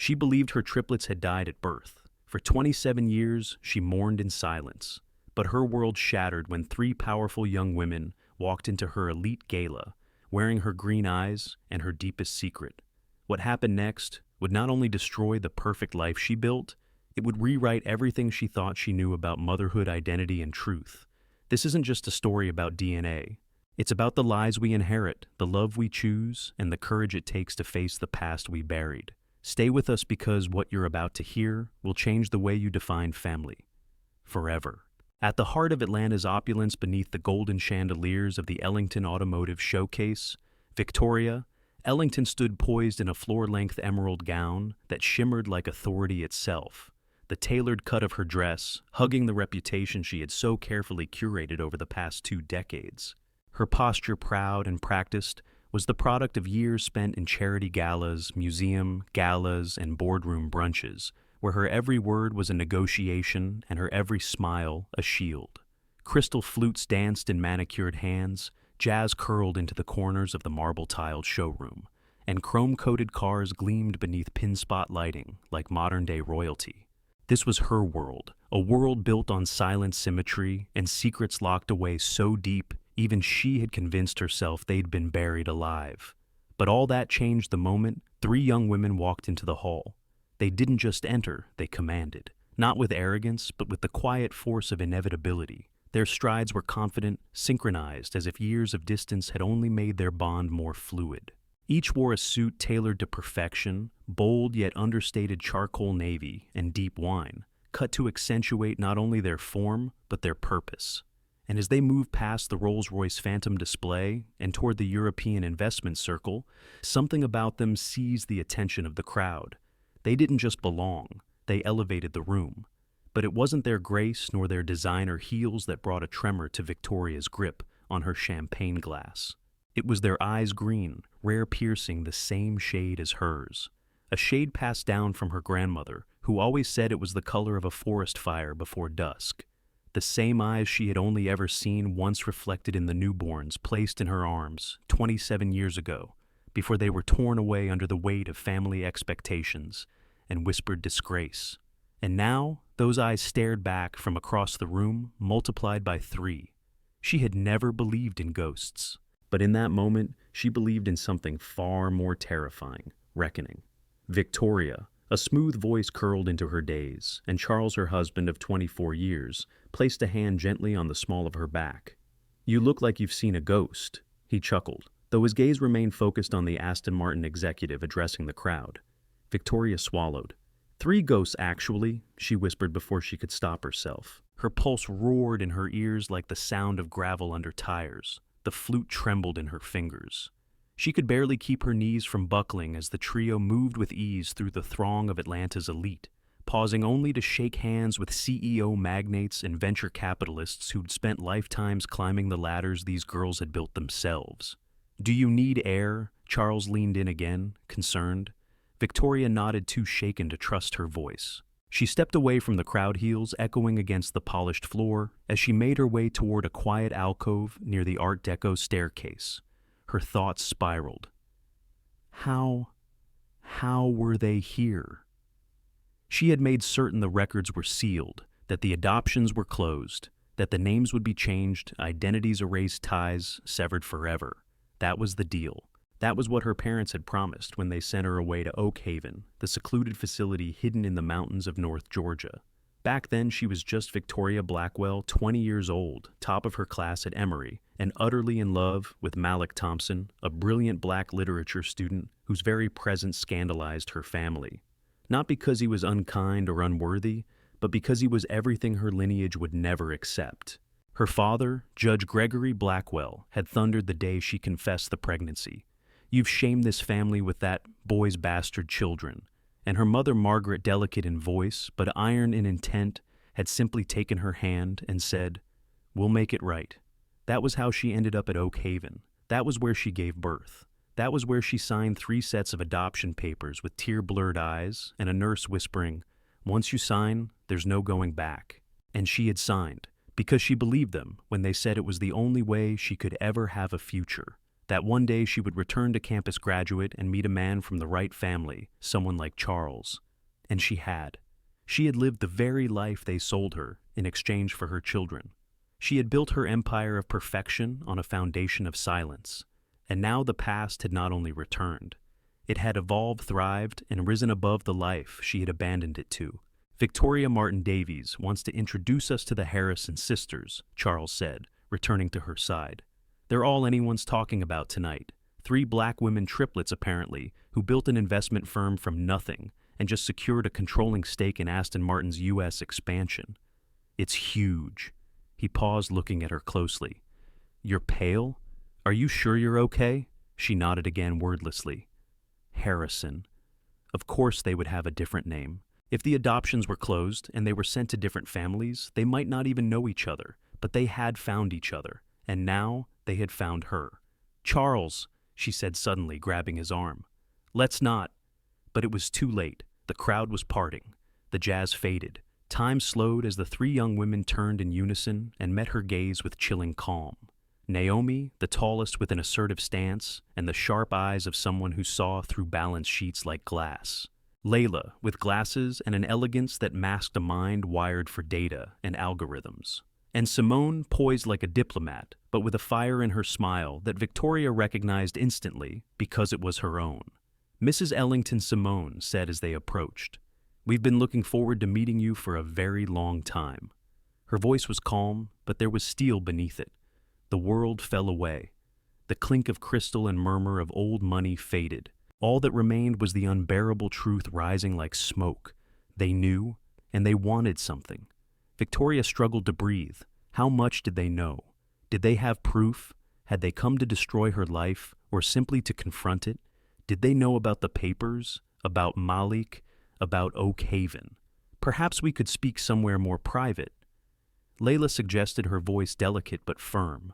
She believed her triplets had died at birth. For 27 years, she mourned in silence. But her world shattered when three powerful young women walked into her elite gala, wearing her green eyes and her deepest secret. What happened next would not only destroy the perfect life she built, it would rewrite everything she thought she knew about motherhood, identity, and truth. This isn't just a story about DNA. It's about the lies we inherit, the love we choose, and the courage it takes to face the past we buried. Stay with us because what you're about to hear will change the way you define family. Forever. At the heart of Atlanta's opulence, beneath the golden chandeliers of the Ellington Automotive Showcase, Victoria, Ellington stood poised in a floor-length emerald gown that shimmered like authority itself. The tailored cut of her dress, hugging the reputation she had so carefully curated over the past 2 decades. Her posture, proud and practiced, was the product of years spent in charity galas, museum galas, and boardroom brunches, where her every word was a negotiation and her every smile a shield. Crystal flutes danced in manicured hands, jazz curled into the corners of the marble-tiled showroom, and chrome-coated cars gleamed beneath pin-spot lighting like modern-day royalty. This was her world, a world built on silent symmetry and secrets locked away so deep even she had convinced herself they'd been buried alive. But all that changed the moment 3 young women walked into the hall. They didn't just enter, they commanded. Not with arrogance, but with the quiet force of inevitability. Their strides were confident, synchronized, as if years of distance had only made their bond more fluid. Each wore a suit tailored to perfection, bold yet understated charcoal navy and deep wine, cut to accentuate not only their form, but their purpose. And as they moved past the Rolls-Royce Phantom display and toward the European investment circle, something about them seized the attention of the crowd. They didn't just belong, they elevated the room. But it wasn't their grace nor their designer heels that brought a tremor to Victoria's grip on her champagne glass. It was their eyes green, rare piercing the same shade as hers. A shade passed down from her grandmother, who always said it was the color of a forest fire before dusk. The same eyes she had only ever seen once reflected in the newborns placed in her arms 27 years ago, before they were torn away under the weight of family expectations and whispered disgrace. And now, those eyes stared back from across the room, multiplied by 3. She had never believed in ghosts. But in that moment, she believed in something far more terrifying, reckoning. Victoria, a smooth voice curled into her days, and Charles, her husband of 24 years, placed a hand gently on the small of her back. "You look like you've seen a ghost," he chuckled, though his gaze remained focused on the Aston Martin executive addressing the crowd. Victoria swallowed. 3 ghosts, actually," she whispered before she could stop herself. Her pulse roared in her ears like the sound of gravel under tires. The flute trembled in her fingers. She could barely keep her knees from buckling as the trio moved with ease through the throng of Atlanta's elite, pausing only to shake hands with CEO magnates and venture capitalists who'd spent lifetimes climbing the ladders these girls had built themselves. "Do you need air?" Charles leaned in again, concerned. Victoria nodded, too shaken to trust her voice. She stepped away from the crowd heels echoing against the polished floor as she made her way toward a quiet alcove near the Art Deco staircase. Her thoughts spiraled. How were they here? She had made certain the records were sealed, that the adoptions were closed, that the names would be changed, identities erased, ties severed forever. That was the deal. That was what her parents had promised when they sent her away to Oak Haven, the secluded facility hidden in the mountains of North Georgia. Back then, she was just Victoria Blackwell, 20 years old, top of her class at Emory, and utterly in love with Malik Thompson, a brilliant black literature student whose very presence scandalized her family. Not because he was unkind or unworthy, but because he was everything her lineage would never accept. Her father, Judge Gregory Blackwell, had thundered the day she confessed the pregnancy. "You've shamed this family with that boy's bastard children." And her mother, Margaret, delicate in voice, but iron in intent, had simply taken her hand and said, "We'll make it right." That was how she ended up at Oak Haven. That was where she gave birth. That was where she signed 3 sets of adoption papers with tear-blurred eyes and a nurse whispering, "Once you sign, there's no going back." And she had signed, because she believed them when they said it was the only way she could ever have a future. that one day she would return to campus graduate and meet a man from the right family, someone like Charles. And she had. She had lived the very life they sold her in exchange for her children. She had built her empire of perfection on a foundation of silence. And now the past had not only returned, it had evolved, thrived, and risen above the life she had abandoned it to. Victoria Martin Davies wants to introduce us to the Harrison sisters, Charles said, returning to her side. They're all anyone's talking about tonight. 3 black women triplets, apparently, who built an investment firm from nothing and just secured a controlling stake in Aston Martin's U.S. expansion. It's huge. He paused, looking at her closely. You're pale? Are you sure you're okay? She nodded again wordlessly. Harrison. Of course they would have a different name. If the adoptions were closed and they were sent to different families, they might not even know each other, but they had found each other, and now they had found her. Charles, she said suddenly, grabbing his arm. Let's not. But it was too late. The crowd was parting. The jazz faded. Time slowed as the 3 young women turned in unison and met her gaze with chilling calm. Naomi, the tallest with an assertive stance and the sharp eyes of someone who saw through balance sheets like glass. Layla, with glasses and an elegance that masked a mind wired for data and algorithms. And Simone, poised like a diplomat, but with a fire in her smile that Victoria recognized instantly because it was her own. Mrs. Ellington Simone said as they approached, "We've been looking forward to meeting you for a very long time." Her voice was calm, but there was steel beneath it. The world fell away. The clink of crystal and murmur of old money faded. All that remained was the unbearable truth rising like smoke. They knew, and they wanted something. Victoria struggled to breathe. How much did they know? Did they have proof? Had they come to destroy her life, or simply to confront it? Did they know about the papers, about Malik, about Oak Haven? Perhaps we could speak somewhere more private. Layla suggested, her voice delicate but firm.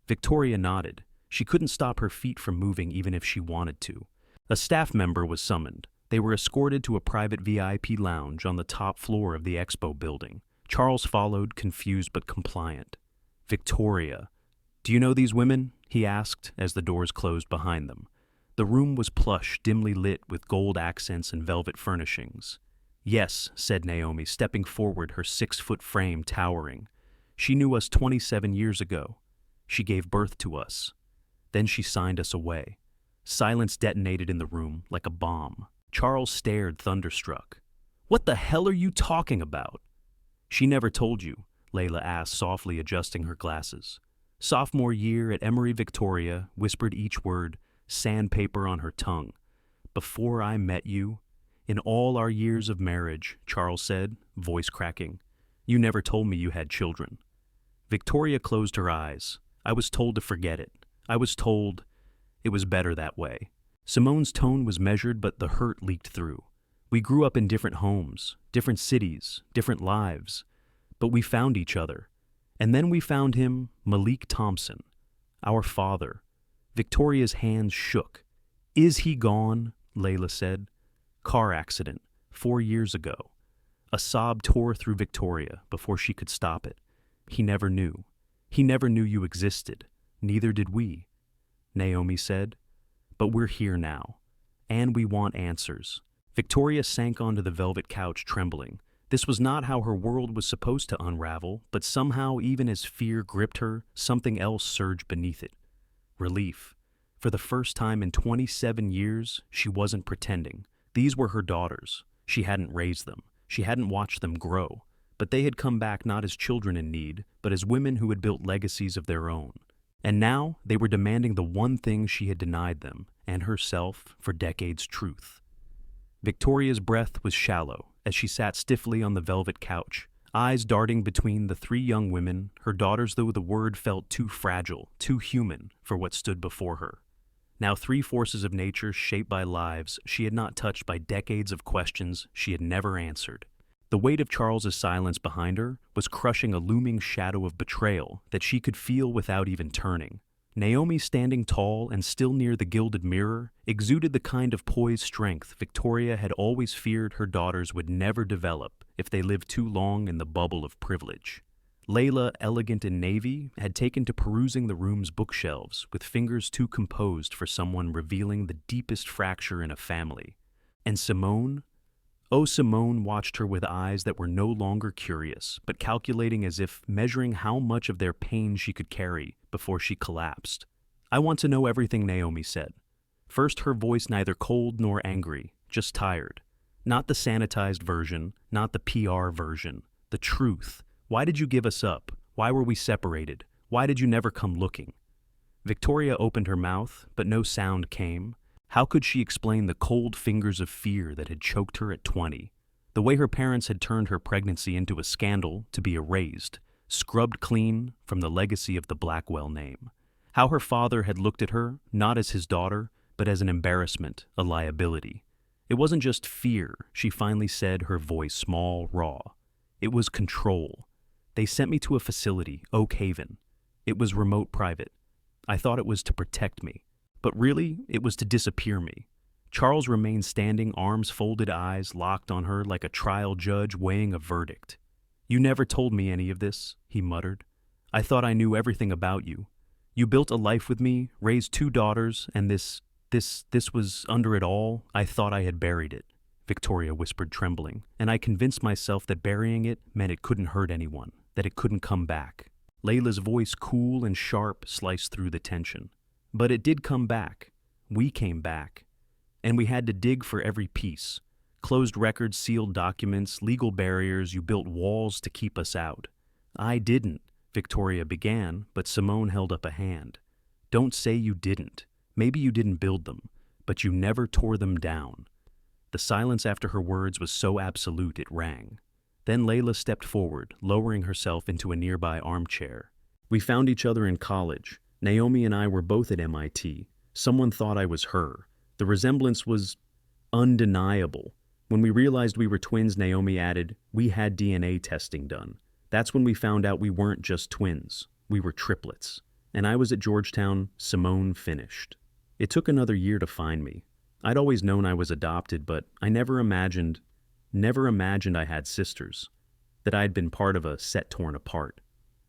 Victoria nodded. She couldn't stop her feet from moving even if she wanted to. A staff member was summoned. They were escorted to a private VIP lounge on the top floor of the expo building. Charles followed, confused but compliant. Victoria. Do you know these women? He asked as the doors closed behind them. The room was plush, dimly lit with gold accents and velvet furnishings. Yes, said Naomi, stepping forward, her 6-foot frame towering. She knew us 27 years ago. She gave birth to us. Then she signed us away. Silence detonated in the room like a bomb. Charles stared, thunderstruck. What the hell are you talking about? She never told you, Layla asked, softly adjusting her glasses. Sophomore year at Emory Victoria, whispered each word, sandpaper on her tongue. Before I met you, in all our years of marriage, Charles said, voice cracking, you never told me you had children. Victoria closed her eyes. I was told to forget it. I was told it was better that way. Simone's tone was measured, but the hurt leaked through. We grew up in different homes, different cities, different lives, but we found each other. And then we found him, Malik Thompson, our father. Victoria's hands shook. Is he gone? Layla said. Car accident, 4 years ago. A sob tore through Victoria before she could stop it. He never knew. He never knew you existed. Neither did we, Naomi said. But we're here now, and we want answers. Victoria sank onto the velvet couch, trembling. This was not how her world was supposed to unravel, but somehow, even as fear gripped her, something else surged beneath it. Relief. For the first time in 27 years, she wasn't pretending. These were her daughters. She hadn't raised them. She hadn't watched them grow. But they had come back not as children in need, but as women who had built legacies of their own. And now they were demanding the one thing she had denied them, and herself, for decades' truth. Victoria's breath was shallow as she sat stiffly on the velvet couch, eyes darting between the 3 young women, her daughters, though the word felt too fragile, too human for what stood before her. Now 3 forces of nature shaped by lives she had not touched, by decades of questions she had never answered. The weight of Charles's silence behind her was crushing, a looming shadow of betrayal that she could feel without even turning. Naomi, standing tall and still near the gilded mirror, exuded the kind of poised strength Victoria had always feared her daughters would never develop if they lived too long in the bubble of privilege. Layla, elegant in navy, had taken to perusing the room's bookshelves with fingers too composed for someone revealing the deepest fracture in a family. And Simone? Oh, Simone watched her with eyes that were no longer curious, but calculating, as if measuring how much of their pain she could carry before she collapsed. "I want to know everything," Naomi said. First, her voice neither cold nor angry, just tired. Not the sanitized version, not the PR version. The truth. Why did you give us up? Why were we separated? Why did you never come looking? Victoria opened her mouth, but no sound came. How could she explain the cold fingers of fear that had choked her at 20? The way her parents had turned her pregnancy into a scandal to be erased, scrubbed clean from the legacy of the Blackwell name. How her father had looked at her, not as his daughter, but as an embarrassment, a liability. It wasn't just fear, she finally said, her voice small, raw. It was control. They sent me to a facility, Oak Haven. It was remote private. I thought it was to protect me. But really, it was to disappear me. Charles remained standing, arms folded, eyes locked on her like a trial judge weighing a verdict. "You never told me any of this," he muttered. "I thought I knew everything about you. You built a life with me, raised 2 daughters, and this was under it all. I thought I had buried it," Victoria whispered, trembling, "and I convinced myself that burying it meant it couldn't hurt anyone, that it couldn't come back." Layla's voice, cool and sharp, sliced through the tension. "But it did come back. We came back. And we had to dig for every piece. Closed records, sealed documents, legal barriers. You built walls to keep us out." "I didn't," Victoria began, but Simone held up a hand. "Don't say you didn't. Maybe you didn't build them, but you never tore them down." The silence after her words was so absolute it rang. Then Layla stepped forward, lowering herself into a nearby armchair. "We found each other in college. Naomi and I were both at MIT. Someone thought I was her. The resemblance was undeniable. When we realized we were twins," Naomi added, "we had DNA testing done. That's when we found out we weren't just twins. We were triplets. And I was at Georgetown," Simone finished. "It took another year to find me. I'd always known I was adopted, but I never imagined I had sisters, that I'd been part of a set torn apart."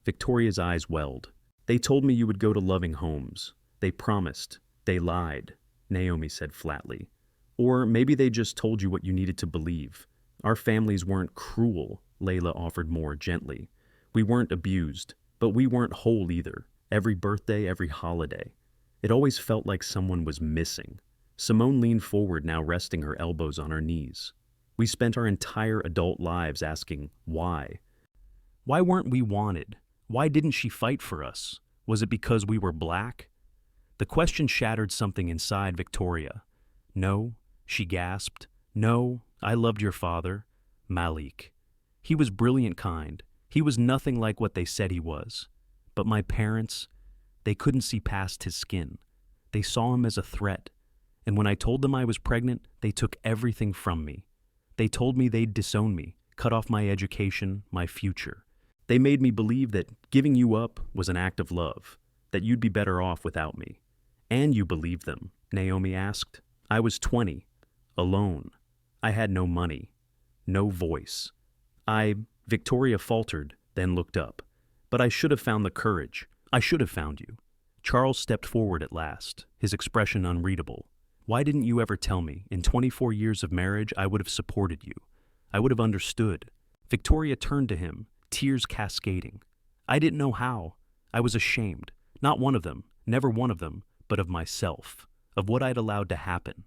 Victoria's eyes welled. "They told me you would go to loving homes. They promised. They lied," Naomi said flatly. "Or maybe they just told you what you needed to believe. Our families weren't cruel," Layla offered more gently. "We weren't abused, but we weren't whole either. Every birthday, every holiday. It always felt like someone was missing." Simone leaned forward, now resting her elbows on her knees. "We spent our entire adult lives asking why. Why weren't we wanted? Why didn't she fight for us? Was it because we were black?" The question shattered something inside Victoria. "No," she gasped. "No, I loved your father, Malik. He was brilliant, kind. He was nothing like what they said he was. But my parents, they couldn't see past his skin. They saw him as a threat. And when I told them I was pregnant, they took everything from me. They told me they'd disown me, cut off my education, my future. They made me believe that giving you up was an act of love, that you'd be better off without me." "And you believed them?" Naomi asked. "I was 20, alone. I had no money, no voice. Victoria faltered, then looked up. "But I should have found the courage. I should have found you." Charles stepped forward at last, his expression unreadable. "Why didn't you ever tell me? In 24 years of marriage, I would have supported you. I would have understood." Victoria turned to him, tears cascading. "I didn't know how. I was ashamed. Not one of them, never one of them, but of myself, of what I'd allowed to happen."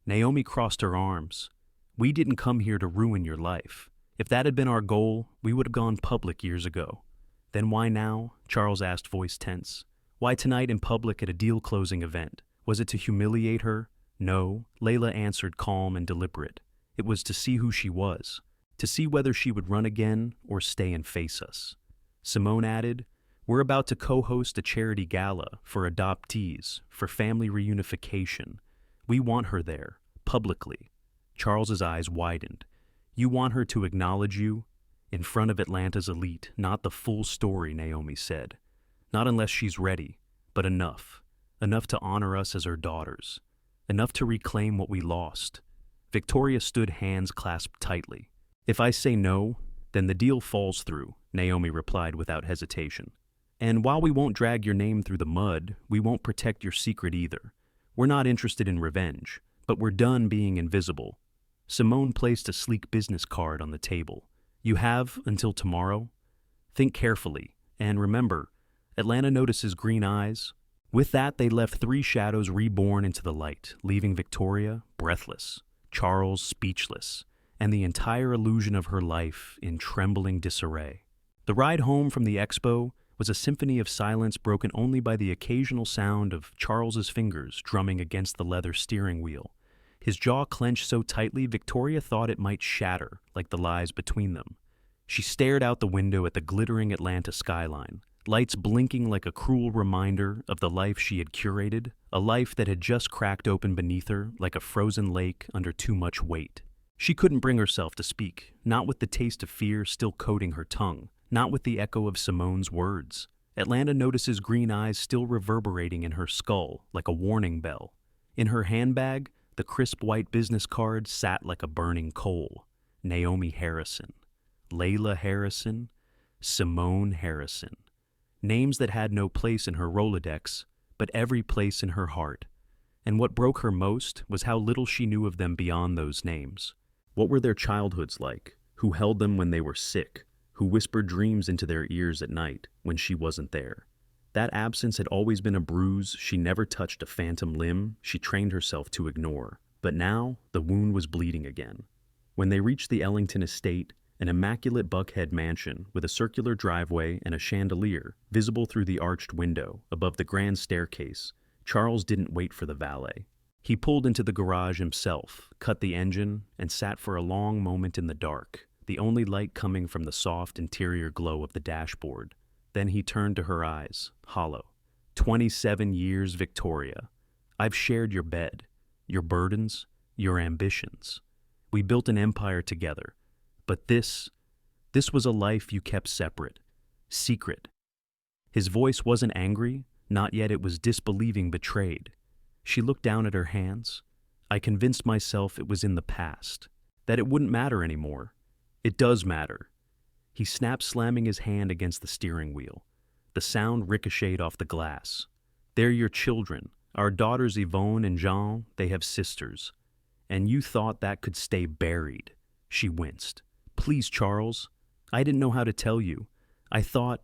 Naomi crossed her arms. "We didn't come here to ruin your life. If that had been our goal, we would have gone public years ago." "Then why now?" Charles asked, voice tense. "Why tonight in public at a deal-closing event? Was it to humiliate her?" "No," Layla answered, calm and deliberate. "It was to see who she was, to see whether she would run again or stay and face us." Simone added, "We're about to co-host a charity gala for adoptees, for family reunification. We want her there, publicly." Charles's eyes widened. "You want her to acknowledge you? In front of Atlanta's elite, not the full story," Naomi said. "Not unless she's ready, but enough. Enough to honor us as her daughters. Enough to reclaim what we lost." Victoria stood, hands clasped tightly. "If I say no, Then the deal falls through, Naomi replied without hesitation. And while we won't drag your name through the mud, we won't protect your secret either. We're not interested in revenge, but we're done being invisible. Simone placed a sleek business card on the table. You have until tomorrow. Think carefully, and remember, Atlanta notices green eyes. With that, they left three shadows reborn into the light, leaving Victoria breathless, Charles speechless, and the entire illusion of her life in trembling disarray. The ride home from the expo was a symphony of silence broken only by the occasional sound of Charles's fingers drumming against the leather steering wheel. His jaw clenched so tightly Victoria thought it might shatter like the lies between them. She stared out the window at the glittering Atlanta skyline, lights blinking like a cruel reminder of the life she had curated, a life that had just cracked open beneath her like a frozen lake under too much weight. She couldn't bring herself to speak, not with the taste of fear still coating her tongue, not with the echo of Simone's words. Atlanta notices green eyes still reverberating in her skull like a warning bell. In her handbag, the crisp white business card sat like a burning coal. Naomi Harrison, Layla Harrison, Simone Harrison. Names that had no place in her Rolodex, but every place in her heart. And what broke her most was how little she knew of them beyond those names. What were their childhoods like? Who held them when they were sick? Who whispered dreams into their ears at night when she wasn't there? That absence had always been a bruise she never touched, a phantom limb she trained herself to ignore. But now, the wound was bleeding again. When they reached the Ellington estate, an immaculate Buckhead mansion with a circular driveway and a chandelier visible through the arched window above the grand staircase, Charles didn't wait for the valet. He pulled into the garage himself, cut the engine, and sat for a long moment in the dark, the only light coming from the soft interior glow of the dashboard. Then he turned to her eyes, hollow. 27 years, Victoria. I've shared your bed, your burdens, your ambitions. We built an empire together. But this was a life you kept separate, secret. His voice wasn't angry, not yet. It was disbelieving, betrayed. She looked down at her hands. I convinced myself it was in the past, that it wouldn't matter anymore. It does matter. He snapped, slamming his hand against the steering wheel. The sound ricocheted off the glass. They're your children, our daughters Yvonne and Jean. They have sisters. And you thought that could stay buried. She winced. Please, Charles. I didn't know how to tell you. I thought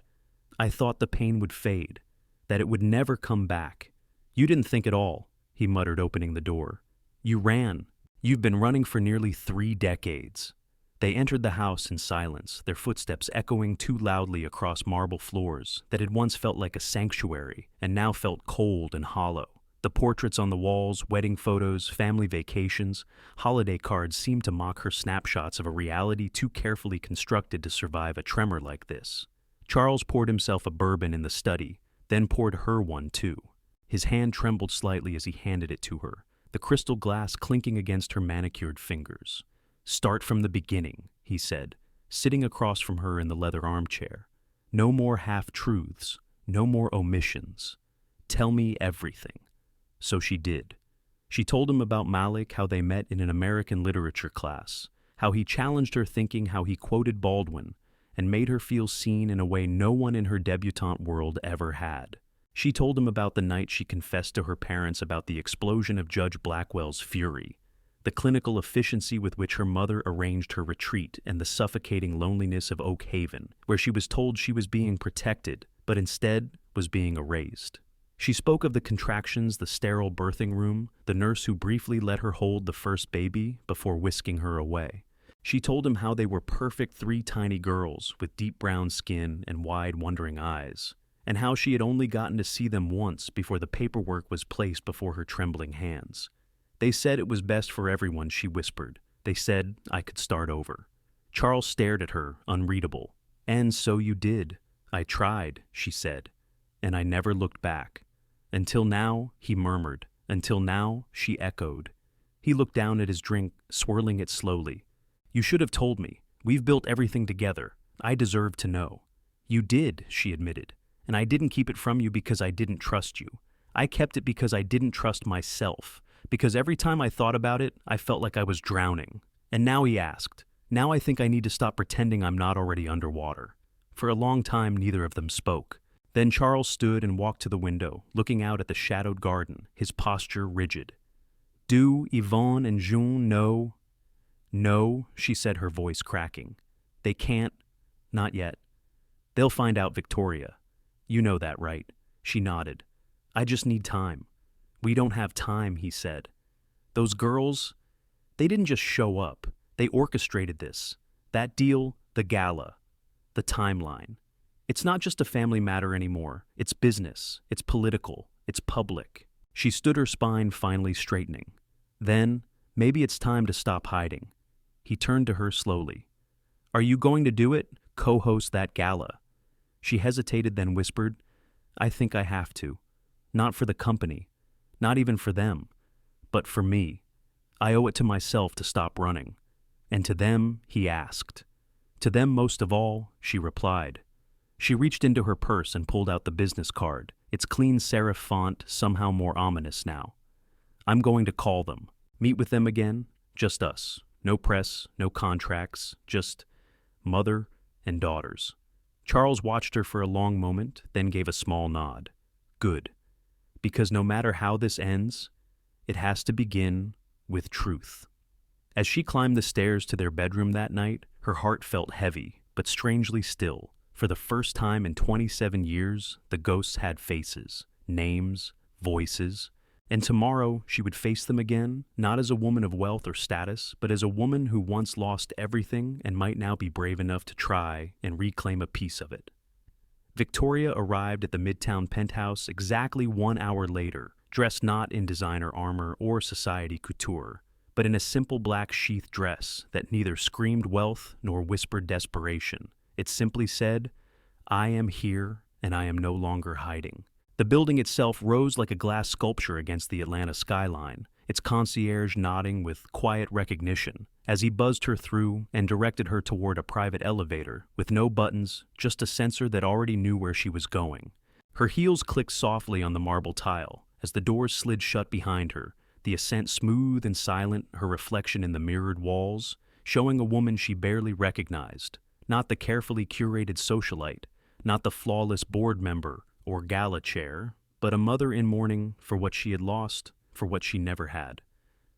the pain would fade, that it would never come back. You didn't think at all, he muttered, opening the door. You ran. You've been running for nearly 3 decades. They entered the house in silence, their footsteps echoing too loudly across marble floors that had once felt like a sanctuary and now felt cold and hollow. The portraits on the walls, wedding photos, family vacations, holiday cards seemed to mock her snapshots of a reality too carefully constructed to survive a tremor like this. Charles poured himself a bourbon in the study, then poured her one too. His hand trembled slightly as he handed it to her, the crystal glass clinking against her manicured fingers. Start from the beginning, he said, sitting across from her in the leather armchair. No more half-truths, no more omissions. Tell me everything. So she did. She told him about Malik, how they met in an American literature class, how he challenged her thinking, how he quoted Baldwin, and made her feel seen in a way no one in her debutante world ever had. She told him about the night she confessed to her parents about the explosion of Judge Blackwell's fury, the clinical efficiency with which her mother arranged her retreat, and the suffocating loneliness of Oak Haven, where she was told she was being protected, but instead was being erased. She spoke of the contractions, the sterile birthing room, the nurse who briefly let her hold the first baby before whisking her away. She told him how they were perfect 3 tiny girls with deep brown skin and wide, wondering eyes, and how she had only gotten to see them once before the paperwork was placed before her trembling hands. They said it was best for everyone, she whispered. They said I could start over. Charles stared at her, unreadable. And so you did. I tried, she said, and I never looked back. Until now, he murmured. Until now, she echoed. He looked down at his drink, swirling it slowly. You should have told me. We've built everything together. I deserve to know. You did, she admitted. And I didn't keep it from you because I didn't trust you. I kept it because I didn't trust myself. Because every time I thought about it, I felt like I was drowning. And now he asked, Now I think I need to stop pretending I'm not already underwater. For a long time, neither of them spoke. Then Charles stood and walked to the window, looking out at the shadowed garden, his posture rigid. Do Yvonne and Jean know? No, she said, her voice cracking. They can't. Not yet. They'll find out, Victoria. You know that, right? She nodded. I just need time. We don't have time, he said. Those girls, they didn't just show up. They orchestrated this. That deal, the gala, the timeline. It's not just a family matter anymore. It's business. It's political. It's public. She stood, her spine finally straightening. Then, maybe it's time to stop hiding. He turned to her slowly. Are you going to do it? Co-host that gala? She hesitated, then whispered, I think I have to. Not for the company. Not even for them. But for me. I owe it to myself to stop running. And to them, he asked. To them most of all, she replied. She reached into her purse and pulled out the business card, its clean serif font somehow more ominous now. I'm going to call them. Meet with them again. Just us. No press, no contracts, just mother and daughters. Charles watched her for a long moment, then gave a small nod. Good. Because no matter how this ends, it has to begin with truth. As she climbed the stairs to their bedroom that night, her heart felt heavy, but strangely still. For the first time in 27 years, the ghosts had faces, names, voices, and tomorrow she would face them again, not as a woman of wealth or status, but as a woman who once lost everything and might now be brave enough to try and reclaim a piece of it. Victoria arrived at the Midtown penthouse exactly 1 hour later, dressed not in designer armor or society couture, but in a simple black sheath dress that neither screamed wealth nor whispered desperation. It simply said, I am here and I am no longer hiding. The building itself rose like a glass sculpture against the Atlanta skyline, its concierge nodding with quiet recognition as he buzzed her through and directed her toward a private elevator with no buttons, just a sensor that already knew where she was going. Her heels clicked softly on the marble tile as the doors slid shut behind her, the ascent smooth and silent, her reflection in the mirrored walls, showing a woman she barely recognized. Not the carefully curated socialite, not the flawless board member or gala chair, but a mother in mourning for what she had lost, for what she never had,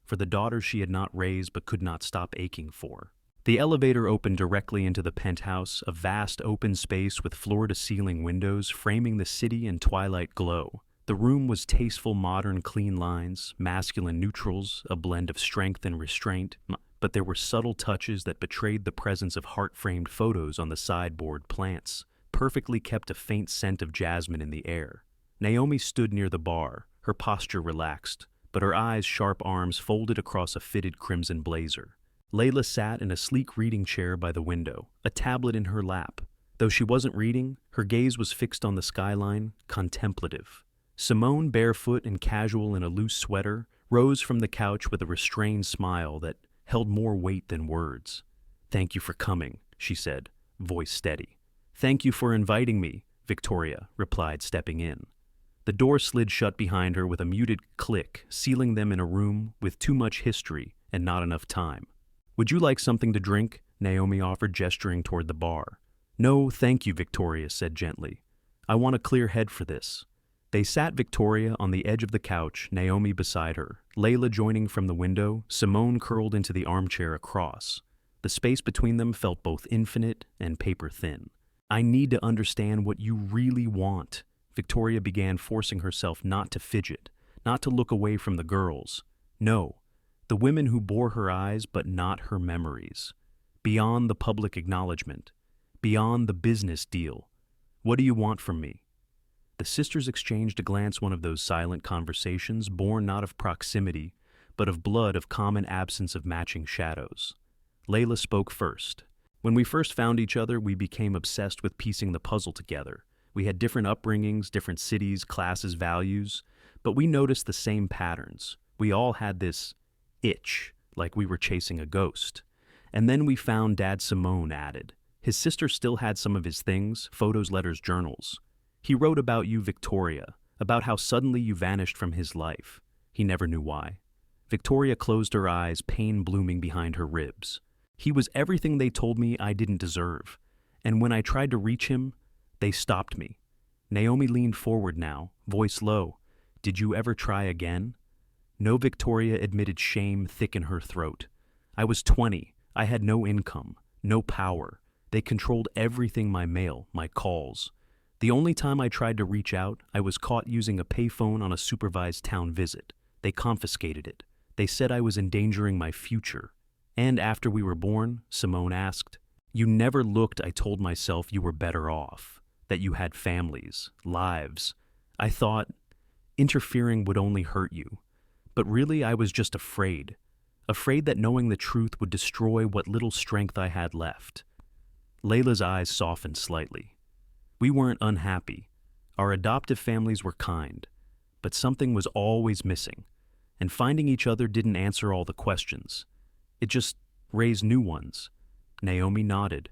for the daughters she had not raised but could not stop aching for. The elevator opened directly into the penthouse, a vast open space with floor-to-ceiling windows framing the city in twilight glow. The room was tasteful, modern, clean lines, masculine neutrals, a blend of strength and restraint, but there were subtle touches that betrayed the presence of heart-framed photos on the sideboard plants, perfectly kept a faint scent of jasmine in the air. Naomi stood near the bar, her posture relaxed, but her eyes' sharp arms folded across a fitted crimson blazer. Layla sat in a sleek reading chair by the window, a tablet in her lap. Though she wasn't reading, her gaze was fixed on the skyline, contemplative. Simone, barefoot and casual in a loose sweater, rose from the couch with a restrained smile that held more weight than words. Thank you for coming, she said, voice steady. Thank you for inviting me, Victoria replied, stepping in. The door slid shut behind her with a muted click, sealing them in a room with too much history and not enough time. Would you like something to drink? Naomi offered, gesturing toward the bar. No, thank you, Victoria said gently. I want a clear head for this. They sat, Victoria on the edge of the couch, Naomi beside her, Layla joining from the window, Simone curled into the armchair across. The space between them felt both infinite and paper-thin. I need to understand what you really want. Victoria began, forcing herself not to fidget, not to look away from the girls. No, the women who bore her eyes but not her memories. Beyond the public acknowledgement. Beyond the business deal. What do you want from me? The sisters exchanged a glance, one of those silent conversations born not of proximity, but of blood, of common absence of matching shadows. Layla spoke first. When we first found each other, we became obsessed with piecing the puzzle together. We had different upbringings, different cities, classes, values, but we noticed the same patterns. We all had this itch, like we were chasing a ghost. And then we found Dad Simone added. His sister still had some of his things, photos, letters, journals. He wrote about you, Victoria, about how suddenly you vanished from his life. He never knew why. Victoria closed her eyes, pain blooming behind her ribs. He was everything they told me I didn't deserve. And when I tried to reach him, they stopped me. Naomi leaned forward now, voice low. Did you ever try again? No, Victoria admitted, shame thick in her throat. I was 20. I had no income, no power. They controlled everything, my mail, my calls. The only time I tried to reach out, I was caught using a payphone on a supervised town visit. They confiscated it. They said I was endangering my future. And after we were born, Simone asked, you never looked, I told myself, you were better off, that you had families, lives. I thought interfering would only hurt you. But really, I was just afraid. Afraid that knowing the truth would destroy what little strength I had left. Layla's eyes softened slightly. We weren't unhappy. Our adoptive families were kind. But something was always missing. And finding each other didn't answer all the questions. It just raised new ones. Naomi nodded.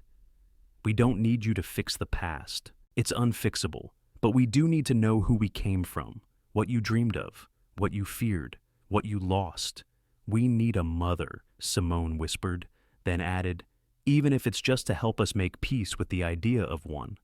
We don't need you to fix the past. It's unfixable. But we do need to know who we came from, what you dreamed of, what you feared, what you lost. We need a mother, Simone whispered, then added, even if it's just to help us make peace with the idea of one.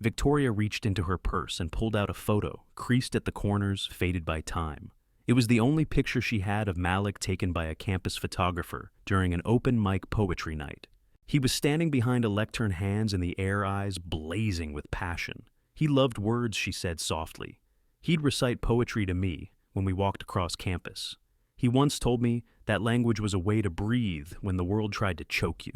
Victoria reached into her purse and pulled out a photo, creased at the corners, faded by time. It was the only picture she had of Malik taken by a campus photographer during an open mic poetry night. He was standing behind a lectern, hands in the air, eyes blazing with passion. He loved words, she said softly. He'd recite poetry to me when we walked across campus. He once told me that language was a way to breathe when the world tried to choke you.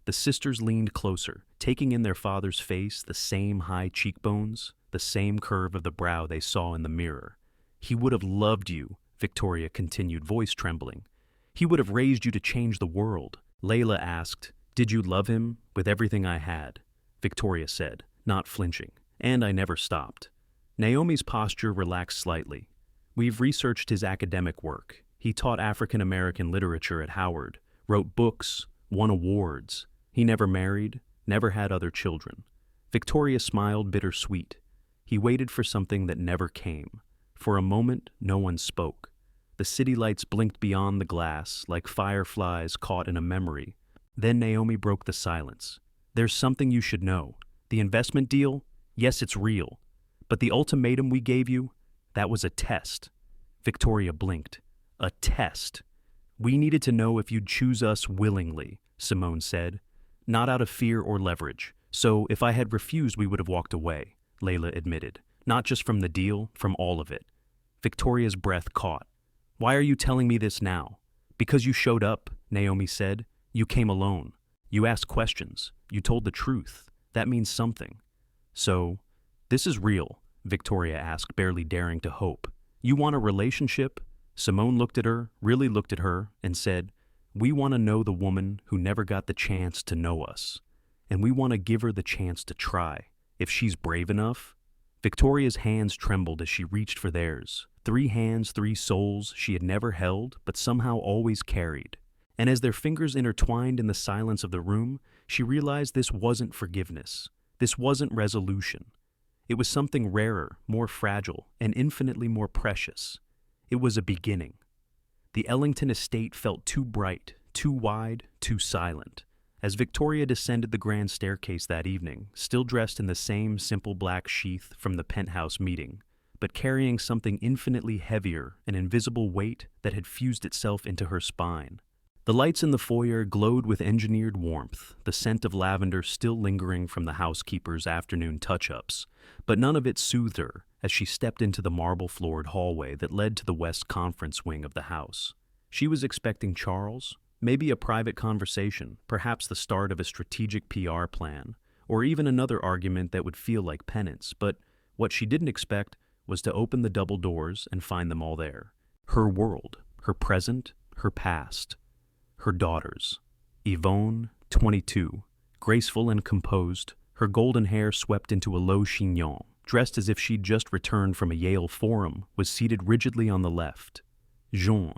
The sisters leaned closer, taking in their father's face, the same high cheekbones, the same curve of the brow they saw in the mirror. He would have loved you, Victoria continued, voice trembling. He would have raised you to change the world. Layla asked, did you love him with everything I had? Victoria said, not flinching, and I never stopped. Naomi's posture relaxed slightly. We've researched his academic work. He taught African American literature at Howard, wrote books, won awards. He never married, never had other children. Victoria smiled, bittersweet. He waited for something that never came. For a moment, no one spoke. The city lights blinked beyond the glass like fireflies caught in a memory. Then Naomi broke the silence. There's something you should know. The investment deal, yes, it's real. But the ultimatum we gave you, that was a test. Victoria blinked. A test. We needed to know if you'd choose us willingly, Simone said. Not out of fear or leverage. So if I had refused, we would have walked away, Layla admitted. Not just from the deal, from all of it. Victoria's breath caught. Why are you telling me this now? Because you showed up, Naomi said. You came alone. You asked questions. You told the truth. That means something. So, this is real, Victoria asked, barely daring to hope. You want a relationship? Simone looked at her, really looked at her, and said, we want to know the woman who never got the chance to know us. And we want to give her the chance to try. If she's brave enough. Victoria's hands trembled as she reached for theirs. 3 hands, 3 souls she had never held, but somehow always carried. And as their fingers intertwined in the silence of the room, she realized this wasn't forgiveness. This wasn't resolution. It was something rarer, more fragile, and infinitely more precious. It was a beginning. The Ellington estate felt too bright, too wide, too silent. As Victoria descended the grand staircase that evening, still dressed in the same simple black sheath from the penthouse meeting, but carrying something infinitely heavier, an invisible weight that had fused itself into her spine. The lights in the foyer glowed with engineered warmth, the scent of lavender still lingering from the housekeeper's afternoon touch-ups, but none of it soothed her as she stepped into the marble-floored hallway that led to the west conference wing of the house. She was expecting Charles, maybe a private conversation, perhaps the start of a strategic PR plan, or even another argument that would feel like penance, but what she didn't expect was to open the double doors and find them all there. Her world, her present, her past. Her daughters. Yvonne, 22, graceful and composed, her golden hair swept into a low chignon, dressed as if she'd just returned from a Yale forum, was seated rigidly on the left. Jean,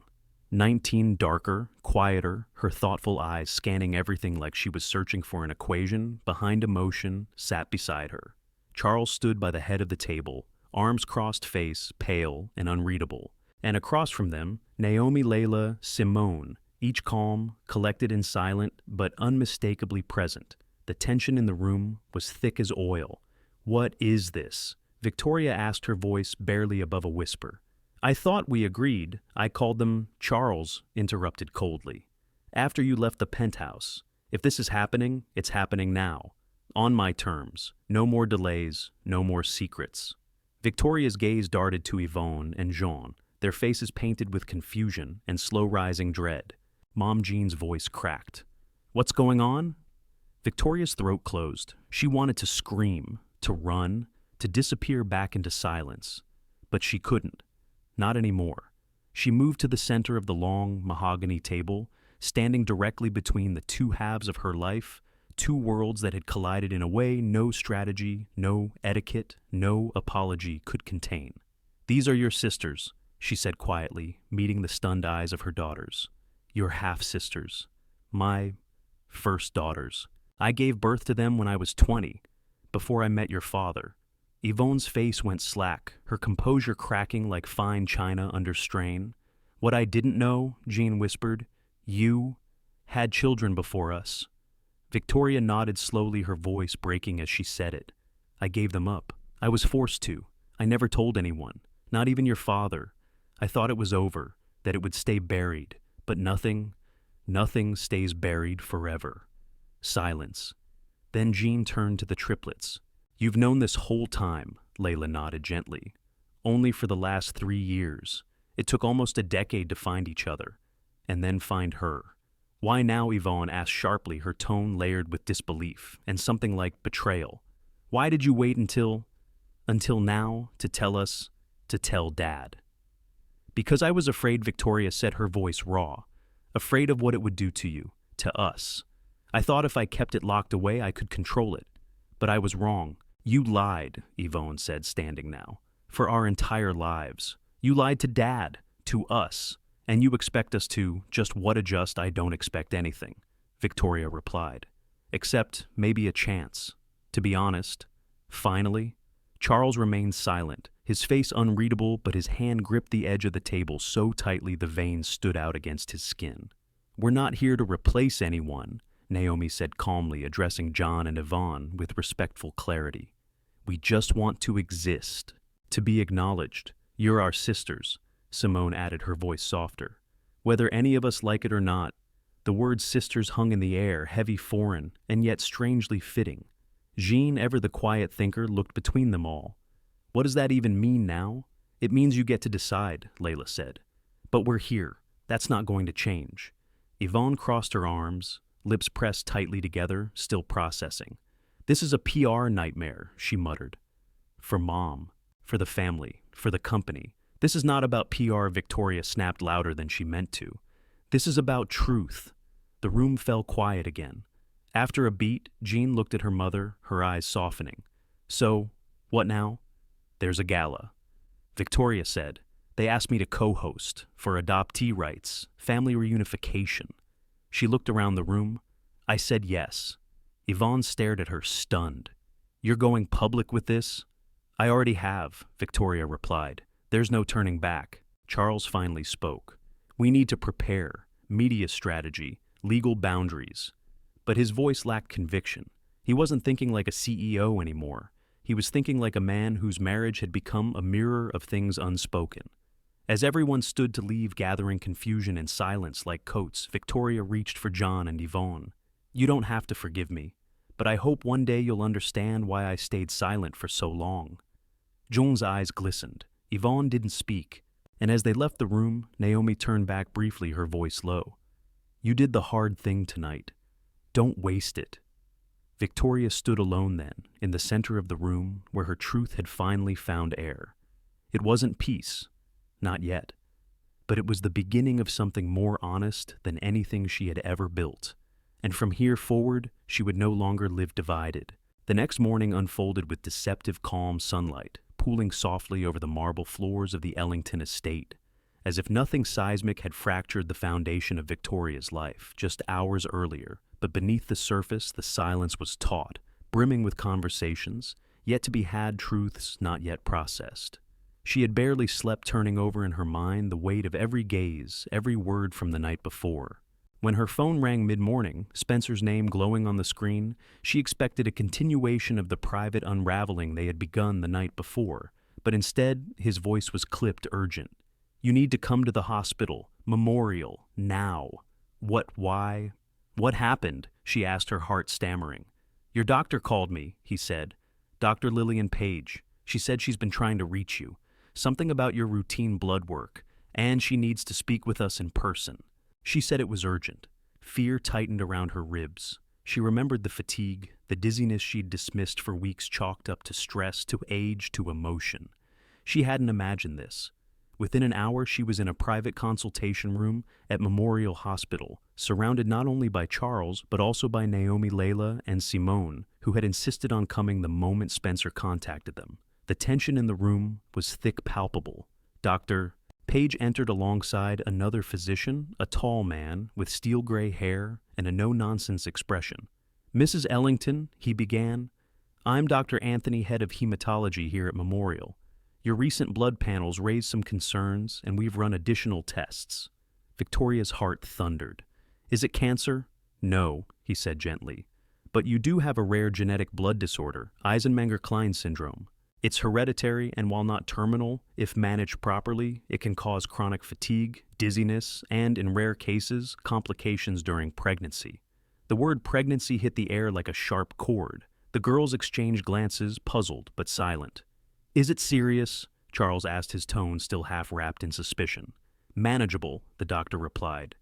19, darker, quieter, her thoughtful eyes scanning everything like she was searching for an equation, behind emotion, sat beside her. Charles stood by the head of the table, arms crossed, face pale and unreadable, and across from them, Naomi, Layla, Simone, each calm, collected and silent, but unmistakably present. The tension in the room was thick as oil. "What is this?" Victoria asked, her voice barely above a whisper. "I thought we agreed. I called them." Charles interrupted coldly. "After you left the penthouse. If this is happening, it's happening now. On my terms. No more delays, no more secrets." Victoria's gaze darted to Yvonne and Jean, their faces painted with confusion and slow-rising dread. Mom Jean's voice cracked. "What's going on?" Victoria's throat closed. She wanted to scream, to run, to disappear back into silence. But she couldn't. Not anymore. She moved to the center of the long, mahogany table, standing directly between the two halves of her life, two worlds that had collided in a way no strategy, no etiquette, no apology could contain. "These are your sisters," she said quietly, meeting the stunned eyes of her daughters. "Your half-sisters. My first daughters. I gave birth to them when I was 20, before I met your father." Yvonne's face went slack, her composure cracking like fine china under strain. "What I didn't know," Jean whispered, "you had children before us." Victoria nodded slowly, her voice breaking as she said it. "I gave them up. I was forced to. I never told anyone, not even your father. I thought it was over, that it would stay buried, but nothing stays buried forever." Silence. Then Jean turned to the triplets. "You've known this whole time," Layla nodded gently. "Only for the last 3 years. It took almost a decade to find each other, and then find her." "Why now?" Yvonne asked sharply, her tone layered with disbelief and something like betrayal. "Why did you wait until now to tell us, to tell Dad?" "Because I was afraid," Victoria said, her voice raw. "Afraid of what it would do to you, to us. I thought if I kept it locked away, I could control it. But I was wrong." "You lied," Yvonne said, standing now. "For our entire lives. You lied to Dad, to us. And you expect us to just what adjust? I don't expect anything," Victoria replied. "Except maybe a chance. To be honest." Finally, Charles remained silent, his face unreadable, but his hand gripped the edge of the table so tightly the veins stood out against his skin. "We're not here to replace anyone," Naomi said calmly, addressing John and Yvonne with respectful clarity. "We just want to exist, to be acknowledged. You're our sisters," Simone added, her voice softer. "Whether any of us like it or not." The word sisters hung in the air, heavy, foreign, and yet strangely fitting. Jean, ever the quiet thinker, looked between them all. "What does that even mean now?" "It means you get to decide," Layla said. "But we're here. That's not going to change." Yvonne crossed her arms, lips pressed tightly together, still processing. "This is a PR nightmare," she muttered. "For Mom, for the family, for the company. This is not about PR," Victoria snapped louder than she meant to. "This is about truth." The room fell quiet again. After a beat, Jean looked at her mother, her eyes softening. "So, what now?" "There's a gala," Victoria said. "They asked me to co-host, for adoptee rights, family reunification." She looked around the room. "I said yes." Yvonne stared at her, stunned. "You're going public with this?" "I already have," Victoria replied. "There's no turning back." Charles finally spoke. "We need to prepare, media strategy, legal boundaries." But his voice lacked conviction. He wasn't thinking like a CEO anymore. He was thinking like a man whose marriage had become a mirror of things unspoken. As everyone stood to leave, gathering confusion and silence like coats, Victoria reached for John and Yvonne. "You don't have to forgive me, but I hope one day you'll understand why I stayed silent for so long." John's eyes glistened. Yvonne didn't speak, and as they left the room, Naomi turned back briefly, her voice low. "You did the hard thing tonight. Don't waste it." Victoria stood alone then, in the center of the room where her truth had finally found air. It wasn't peace, not yet, but it was the beginning of something more honest than anything she had ever built. And from here forward, she would no longer live divided. The next morning unfolded with deceptive calm sunlight, pooling softly over the marble floors of the Ellington estate, as if nothing seismic had fractured the foundation of Victoria's life just hours earlier. But beneath the surface, the silence was taut, brimming with conversations, yet to be had, truths not yet processed. She had barely slept, turning over in her mind the weight of every gaze, every word from the night before. When her phone rang mid-morning, Spencer's name glowing on the screen, she expected a continuation of the private unraveling they had begun the night before, but instead, his voice was clipped urgent. "You need to come to the hospital. Memorial. Now." "What, why? What happened?" she asked, her heart stammering. "Your doctor called me," he said. "Dr. Lillian Page. She said she's been trying to reach you. Something about your routine blood work, and she needs to speak with us in person." She said it was urgent. Fear tightened around her ribs. She remembered the fatigue, the dizziness she'd dismissed for weeks chalked up to stress, to age, to emotion. She hadn't imagined this. Within an hour, she was in a private consultation room at Memorial Hospital, surrounded not only by Charles, but also by Naomi, Layla, and Simone, who had insisted on coming the moment Spencer contacted them. The tension in the room was thick, palpable. Dr. Page entered alongside another physician, a tall man with steel-gray hair and a no-nonsense expression. "Mrs. Ellington," he began, "I'm Dr. Anthony, head of hematology here at Memorial. Your recent blood panels raised some concerns, and we've run additional tests." Victoria's heart thundered. "Is it cancer?" "No," he said gently. "But you do have a rare genetic blood disorder, Eisenmenger-Klein syndrome. It's hereditary, and while not terminal, if managed properly, it can cause chronic fatigue, dizziness, and, in rare cases, complications during pregnancy." The word pregnancy hit the air like a sharp chord. The girls exchanged glances, puzzled but silent. "Is it serious?" Charles asked, his tone still half wrapped in suspicion. "Manageable," the doctor replied.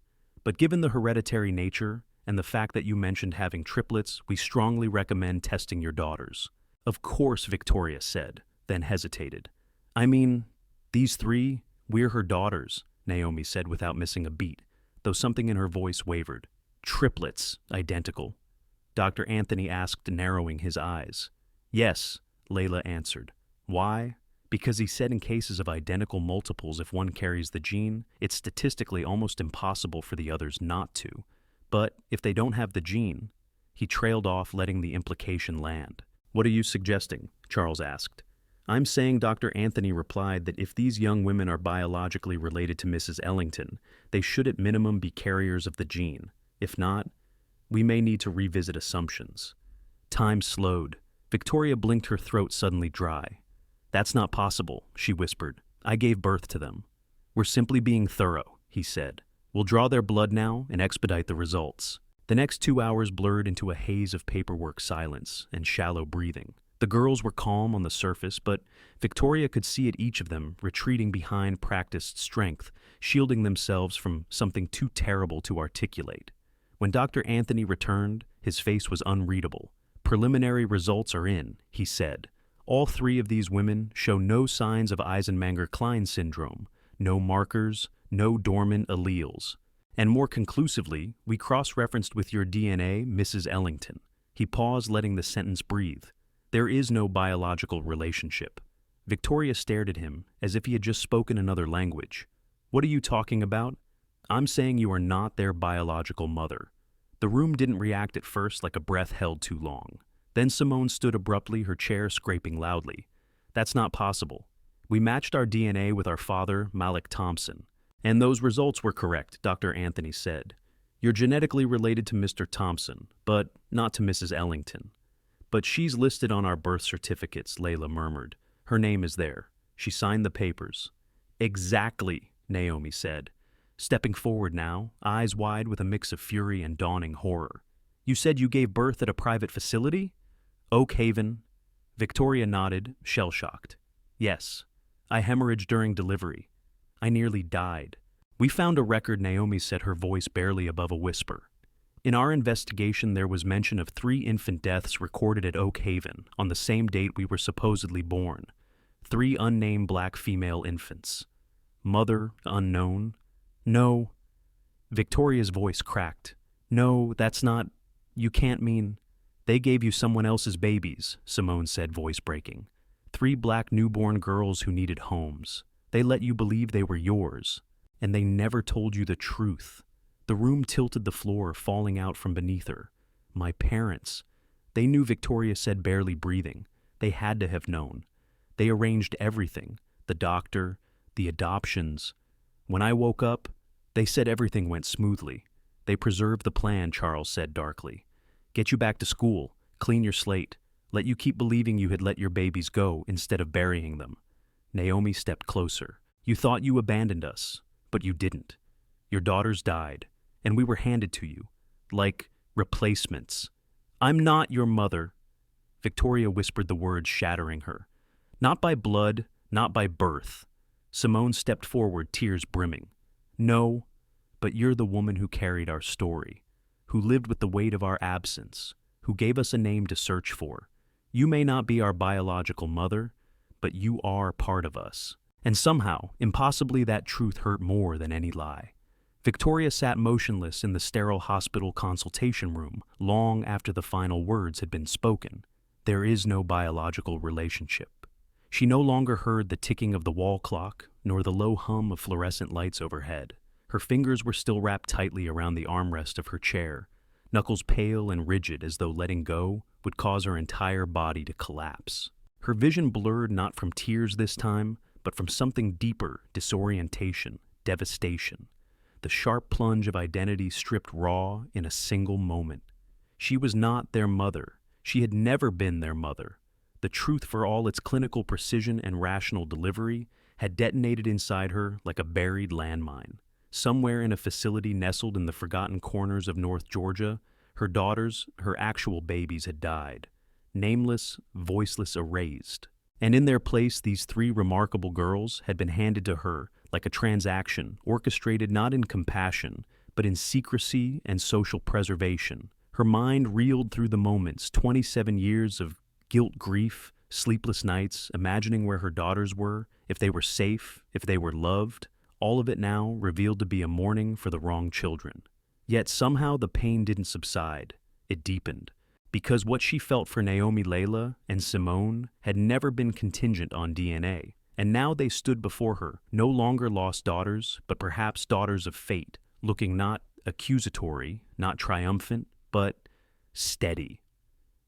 "But given the hereditary nature and the fact that you mentioned having triplets, we strongly recommend testing your daughters." "Of course," Victoria said, then hesitated. "I mean, these three, we're her daughters," Naomi said without missing a beat, though something in her voice wavered. "Triplets, identical?" Dr. Anthony asked, narrowing his eyes. "Yes," Layla answered. "Why? Because he said in cases of identical multiples, if one carries the gene, it's statistically almost impossible for the others not to. But if they don't have the gene," he trailed off, letting the implication land. "What are you suggesting?" Charles asked. "I'm saying," Dr. Anthony replied, "that if these young women are biologically related to Mrs. Ellington, they should at minimum be carriers of the gene. If not, we may need to revisit assumptions." Time slowed. Victoria blinked, her throat suddenly dry. "That's not possible," she whispered. "I gave birth to them." "We're simply being thorough," he said. "We'll draw their blood now and expedite the results." The next 2 hours blurred into a haze of paperwork silence and shallow breathing. The girls were calm on the surface, but Victoria could see at each of them retreating behind practiced strength, shielding themselves from something too terrible to articulate. When Dr. Anthony returned, his face was unreadable. "Preliminary results are in," he said. "All three of these women show no signs of Eisenmenger-Klein syndrome, no markers, no dormant alleles. And more conclusively, we cross-referenced with your DNA, Mrs. Ellington." He paused, letting the sentence breathe. "There is no biological relationship." Victoria stared at him as if he had just spoken another language. "What are you talking about?" "I'm saying you are not their biological mother." The room didn't react at first, like a breath held too long. Then Simone stood abruptly, her chair scraping loudly. "That's not possible. We matched our DNA with our father, Malik Thompson. And those results were correct," Dr. Anthony said. "You're genetically related to Mr. Thompson, but not to Mrs. Ellington." "But she's listed on our birth certificates," Layla murmured. "Her name is there. She signed the papers." "Exactly," Naomi said, stepping forward now, eyes wide with a mix of fury and dawning horror. "You said you gave birth at a private facility?" "Oak Haven." Victoria nodded, shell-shocked. "Yes. I hemorrhaged during delivery. I nearly died." "We found a record," Naomi said, her voice barely above a whisper. "In our investigation, there was mention of 3 infant deaths recorded at Oak Haven on the same date we were supposedly born. 3 unnamed black female infants. Mother unknown." "No." Victoria's voice cracked. "No, that's not... You can't mean... They gave you someone else's babies," Simone said, voice breaking. 3 black newborn girls who needed homes. They let you believe they were yours, and they never told you the truth." The room tilted, the floor falling out from beneath her. "My parents. They knew," Victoria said, barely breathing. "They had to have known. They arranged everything. The doctor, the adoptions. When I woke up, they said everything went smoothly. They preserved the plan, Charles said darkly. Get you back to school, clean your slate, let you keep believing you had let your babies go instead of burying them. Naomi stepped closer. You thought you abandoned us, but you didn't. Your daughters died, and we were handed to you, like replacements. I'm not your mother. Victoria whispered the words, shattering her. Not by blood, not by birth. Simone stepped forward, tears brimming. No, but you're the woman who carried our story, who lived with the weight of our absence, who gave us a name to search for. You may not be our biological mother, but you are part of us. And somehow, impossibly, that truth hurt more than any lie. Victoria sat motionless in the sterile hospital consultation room long after the final words had been spoken. There is no biological relationship. She no longer heard the ticking of the wall clock, nor the low hum of fluorescent lights overhead. Her fingers were still wrapped tightly around the armrest of her chair, knuckles pale and rigid as though letting go would cause her entire body to collapse. Her vision blurred not from tears this time, but from something deeper, disorientation, devastation. The sharp plunge of identity stripped raw in a single moment. She was not their mother. She had never been their mother. The truth, for all its clinical precision and rational delivery, had detonated inside her like a buried landmine. Somewhere in a facility nestled in the forgotten corners of North Georgia, her daughters, her actual babies, had died. Nameless, voiceless, erased. And in their place, these three remarkable girls had been handed to her like a transaction orchestrated not in compassion, but in secrecy and social preservation. Her mind reeled through the moments, 27 years of guilt, grief, sleepless nights, imagining where her daughters were, if they were safe, if they were loved, all of it now revealed to be a mourning for the wrong children. Yet somehow the pain didn't subside. It deepened. Because what she felt for Naomi, Layla, and Simone had never been contingent on DNA. And now they stood before her, no longer lost daughters, but perhaps daughters of fate, looking not accusatory, not triumphant, but steady.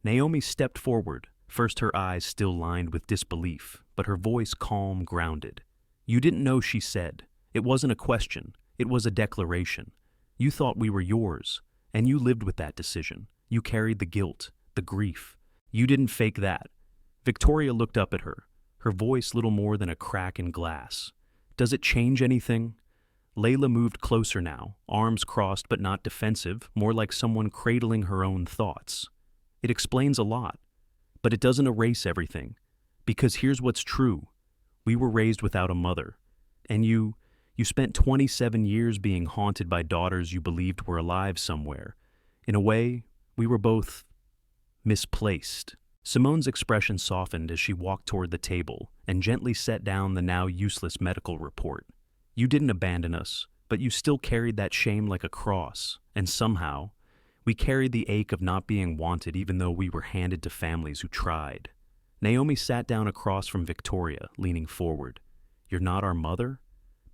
Naomi stepped forward, first her eyes still lined with disbelief, but her voice calm, grounded. You didn't know, she said. It wasn't a question. It was a declaration. You thought we were yours, and you lived with that decision. You carried the guilt, the grief. You didn't fake that. Victoria looked up at her, her voice little more than a crack in glass. Does it change anything? Layla moved closer now, arms crossed but not defensive, more like someone cradling her own thoughts. It explains a lot, but it doesn't erase everything. Because here's what's true. We were raised without a mother. And you spent 27 years being haunted by daughters you believed were alive somewhere. In a way, we were both misplaced. Simone's expression softened as she walked toward the table and gently set down the now useless medical report. You didn't abandon us, but you still carried that shame like a cross, and somehow, we carried the ache of not being wanted even though we were handed to families who tried. Naomi sat down across from Victoria, leaning forward. You're not our mother,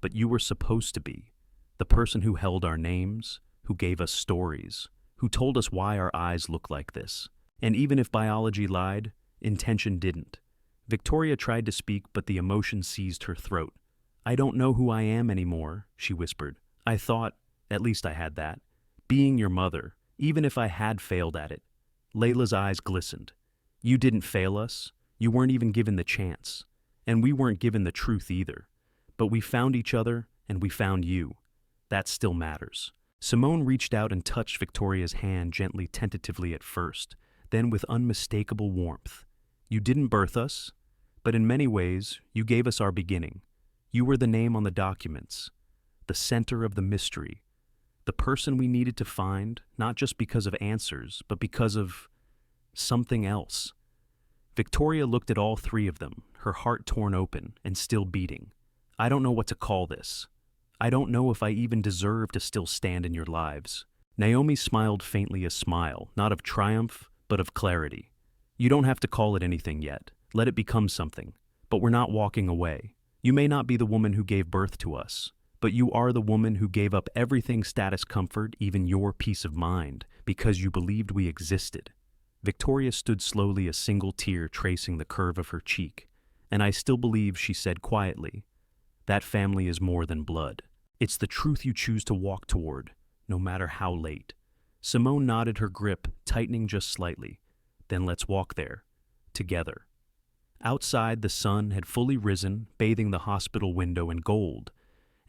but you were supposed to be. The person who held our names, who gave us stories, who told us why our eyes look like this. And even if biology lied, intention didn't. Victoria tried to speak, but the emotion seized her throat. I don't know who I am anymore, she whispered. I thought, at least I had that, being your mother, even if I had failed at it. Layla's eyes glistened. You didn't fail us. You weren't even given the chance. And we weren't given the truth either. But we found each other, and we found you. That still matters. Simone reached out and touched Victoria's hand gently, tentatively at first, then with unmistakable warmth. You didn't birth us, but in many ways, you gave us our beginning. You were the name on the documents, the center of the mystery, the person we needed to find, not just because of answers, but because of something else. Victoria looked at all three of them, her heart torn open and still beating. I don't know what to call this. I don't know if I even deserve to still stand in your lives. Naomi smiled faintly, a smile, not of triumph, but of clarity. You don't have to call it anything yet. Let it become something. But we're not walking away. You may not be the woman who gave birth to us, but you are the woman who gave up everything, status, comfort, even your peace of mind, because you believed we existed. Victoria stood slowly, a single tear tracing the curve of her cheek. And I still believe, she said quietly, that family is more than blood. It's the truth you choose to walk toward, no matter how late. Simone nodded, her grip tightening just slightly. Then let's walk there. Together. Outside, the sun had fully risen, bathing the hospital window in gold.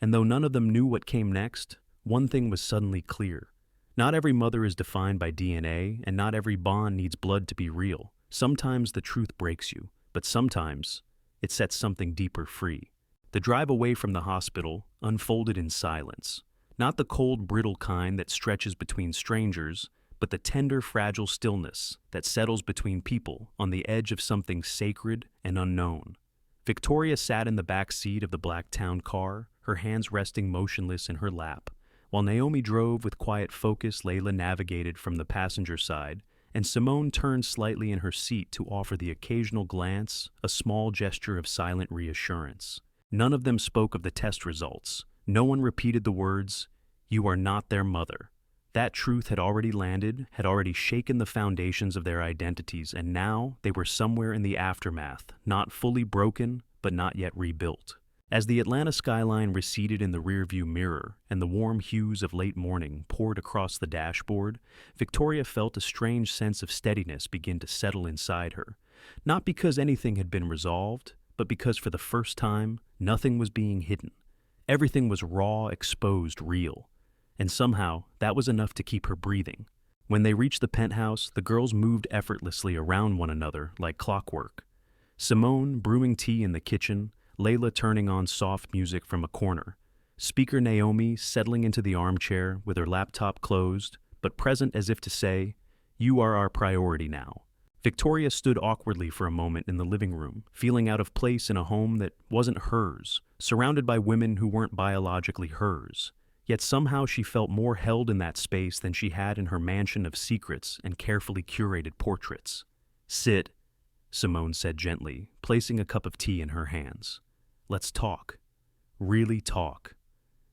And though none of them knew what came next, one thing was suddenly clear. Not every mother is defined by DNA, and not every bond needs blood to be real. Sometimes the truth breaks you, but sometimes it sets something deeper free. The drive away from the hospital unfolded in silence. Not the cold, brittle kind that stretches between strangers, but the tender, fragile stillness that settles between people on the edge of something sacred and unknown. Victoria sat in the back seat of the black town car, her hands resting motionless in her lap. While Naomi drove with quiet focus, Layla navigated from the passenger side, and Simone turned slightly in her seat to offer the occasional glance, a small gesture of silent reassurance. None of them spoke of the test results. No one repeated the words, "You are not their mother." That truth had already landed, had already shaken the foundations of their identities, and now they were somewhere in the aftermath, not fully broken, but not yet rebuilt. As the Atlanta skyline receded in the rearview mirror and the warm hues of late morning poured across the dashboard, Victoria felt a strange sense of steadiness begin to settle inside her. Not because anything had been resolved, but because for the first time, nothing was being hidden. Everything was raw, exposed, real. And somehow, that was enough to keep her breathing. When they reached the penthouse, the girls moved effortlessly around one another like clockwork. Simone brewing tea in the kitchen, Layla turning on soft music from a corner. Speaker Naomi settling into the armchair with her laptop closed, but present as if to say, "You are our priority now." Victoria stood awkwardly for a moment in the living room, feeling out of place in a home that wasn't hers, surrounded by women who weren't biologically hers. Yet somehow she felt more held in that space than she had in her mansion of secrets and carefully curated portraits. "Sit," Simone said gently, placing a cup of tea in her hands. "Let's talk. Really talk."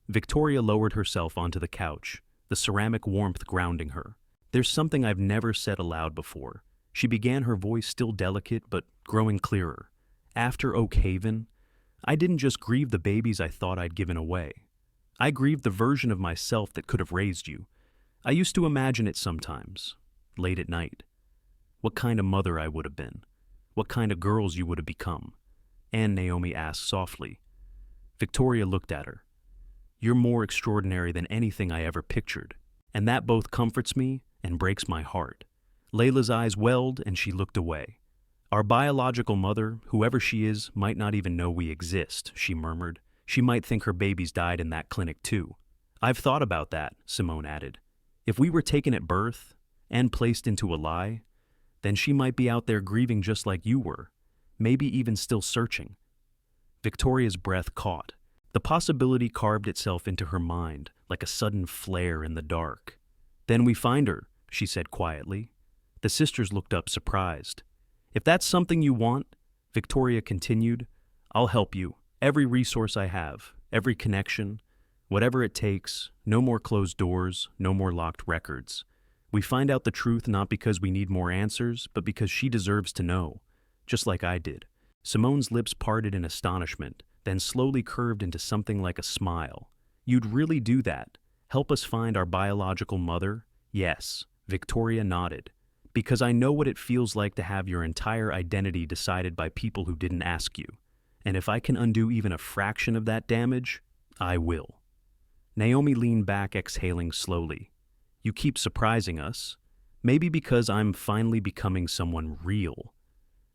Victoria lowered herself onto the couch, the ceramic warmth grounding her. "There's something I've never said aloud before." She began, her voice still delicate but growing clearer. "After Oak Haven, I didn't just grieve the babies I thought I'd given away. I grieved the version of myself that could have raised you. I used to imagine it sometimes, late at night. What kind of mother I would have been. What kind of girls you would have become." And Naomi asked softly. Victoria looked at her. "You're more extraordinary than anything I ever pictured, and that both comforts me and breaks my heart." Layla's eyes welled and she looked away. "Our biological mother, whoever she is, might not even know we exist," she murmured. "She might think her babies died in that clinic too." "I've thought about that," Simone added. "If we were taken at birth and placed into a lie, then she might be out there grieving just like you were, maybe even still searching." Victoria's breath caught. The possibility carved itself into her mind like a sudden flare in the dark. "Then we find her," she said quietly. The sisters looked up surprised. "If that's something you want," Victoria continued, "I'll help you. Every resource I have, every connection, whatever it takes, no more closed doors, no more locked records. We find out the truth not because we need more answers, but because she deserves to know, just like I did." Simone's lips parted in astonishment, then slowly curved into something like a smile. "You'd really do that? Help us find our biological mother?" "Yes," Victoria nodded. "Because I know what it feels like to have your entire identity decided by people who didn't ask you. And if I can undo even a fraction of that damage, I will." Naomi leaned back, exhaling slowly. "You keep surprising us. Maybe because I'm finally becoming someone real."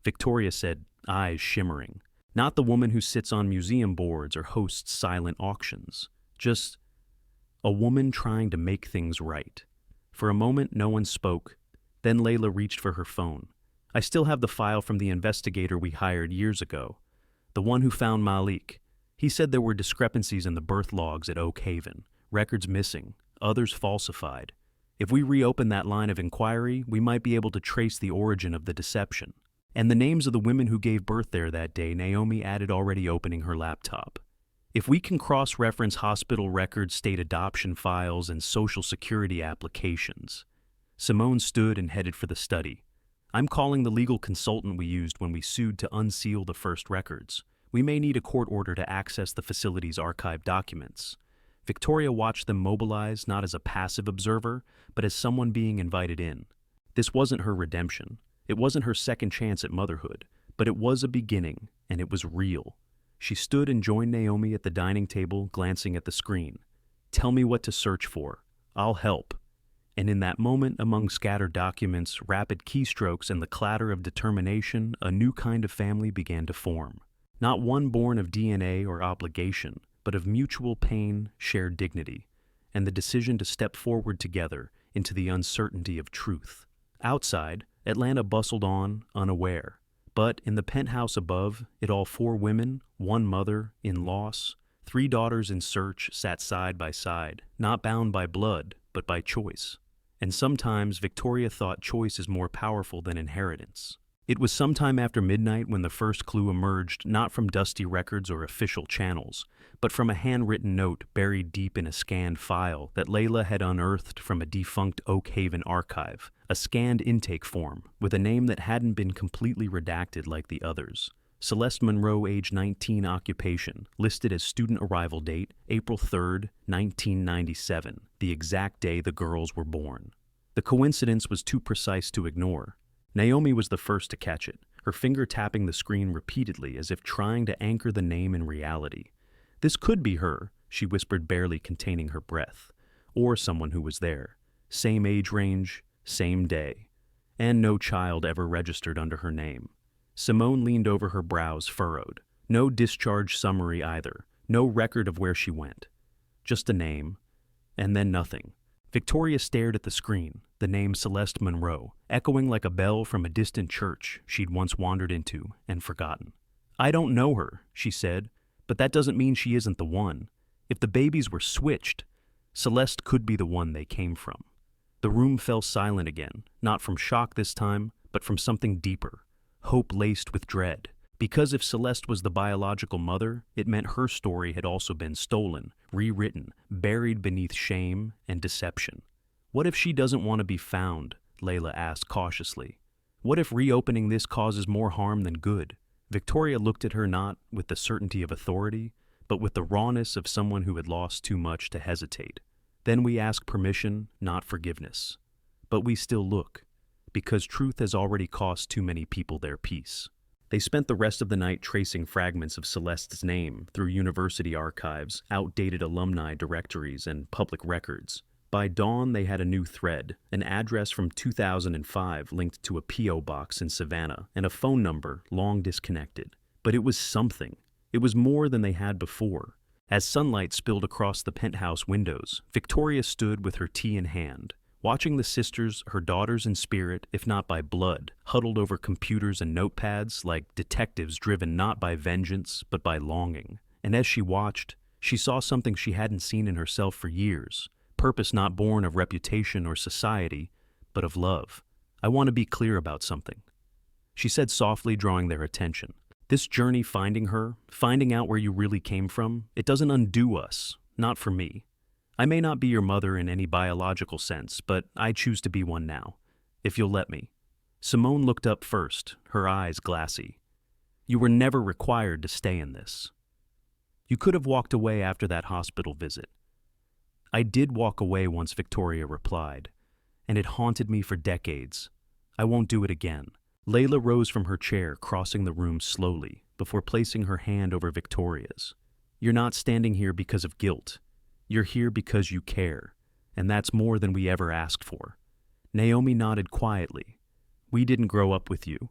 Victoria said, eyes shimmering. "Not the woman who sits on museum boards or hosts silent auctions. Just a woman trying to make things right." For a moment, no one spoke. Then Layla reached for her phone. "I still have the file from the investigator we hired years ago. The one who found Malik. He said there were discrepancies in the birth logs at Oak Haven, records missing, others falsified. If we reopen that line of inquiry, we might be able to trace the origin of the deception. And the names of the women who gave birth there that day," Naomi added, already opening her laptop. "If we can cross-reference hospital records, state adoption files, and social security applications." Simone stood and headed for the study. "I'm calling the legal consultant we used when we sued to unseal the first records. We may need a court order to access the facility's archived documents." Victoria watched them mobilize not as a passive observer, but as someone being invited in. This wasn't her redemption. It wasn't her second chance at motherhood, but it was a beginning, and it was real. She stood and joined Naomi at the dining table, glancing at the screen. "Tell me what to search for. I'll help." And in that moment, among scattered documents, rapid keystrokes, and the clatter of determination, a new kind of family began to form. Not one born of DNA or obligation, but of mutual pain, shared dignity, and the decision to step forward together into the uncertainty of truth. Outside, Atlanta bustled on, unaware. But in the penthouse above, it all four women, one mother, in loss, three daughters in search, sat side by side, not bound by blood, but by choice. And sometimes Victoria thought choice is more powerful than inheritance. It was sometime after midnight when the first clue emerged, not from dusty records or official channels, but from a handwritten note buried deep in a scanned file that Layla had unearthed from a defunct Oak Haven archive, a scanned intake form with a name that hadn't been completely redacted like the others. Celeste Monroe, age 19, occupation, listed as student arrival date, April 3rd, 1997, the exact day the girls were born. The coincidence was too precise to ignore. Naomi was the first to catch it, her finger tapping the screen repeatedly as if trying to anchor the name in reality. "This could be her," she whispered, barely containing her breath. "Or someone who was there. Same age range, same day. And no child ever registered under her name." Simone leaned over, her brows furrowed. No discharge summary either, no record of where she went. Just a name, and then nothing. Victoria stared at the screen, the name Celeste Monroe, echoing like a bell from a distant church she'd once wandered into and forgotten. "I don't know her," she said, "but that doesn't mean she isn't the one. If the babies were switched, Celeste could be the one they came from." The room fell silent again, not from shock this time, but from something deeper, hope laced with dread. Because if Celeste was the biological mother, it meant her story had also been stolen, rewritten, buried beneath shame and deception. "What if she doesn't want to be found?" Layla asked cautiously. "What if reopening this causes more harm than good?" Victoria looked at her not with the certainty of authority, but with the rawness of someone who had lost too much to hesitate. "Then we ask permission, not forgiveness. But we still look, because truth has already cost too many people their peace." They spent the rest of the night tracing fragments of Celeste's name through university archives, outdated alumni directories, and public records. By dawn, they had a new thread, an address from 2005 linked to a P.O. box in Savannah, and a phone number long disconnected. But it was something. It was more than they had before. As sunlight spilled across the penthouse windows, Victoria stood with her tea in hand, watching the sisters, her daughters in spirit, if not by blood, huddled over computers and notepads like detectives driven not by vengeance, but by longing. And as she watched, she saw something she hadn't seen in herself for years, purpose not born of reputation or society, but of love. "I want to be clear about something," she said softly, drawing their attention. "This journey finding her, finding out where you really came from, it doesn't undo us, not for me. I may not be your mother in any biological sense, but I choose to be one now, if you'll let me." Simone looked up first, her eyes glassy. "You were never required to stay in this. You could have walked away after that hospital visit." "I did walk away once," Victoria replied, "and it haunted me for decades. I won't do it again." Layla rose from her chair, crossing the room slowly, before placing her hand over Victoria's. "You're not standing here because of guilt. You're here because you care, and that's more than we ever asked for." Naomi nodded quietly. "We didn't grow up with you,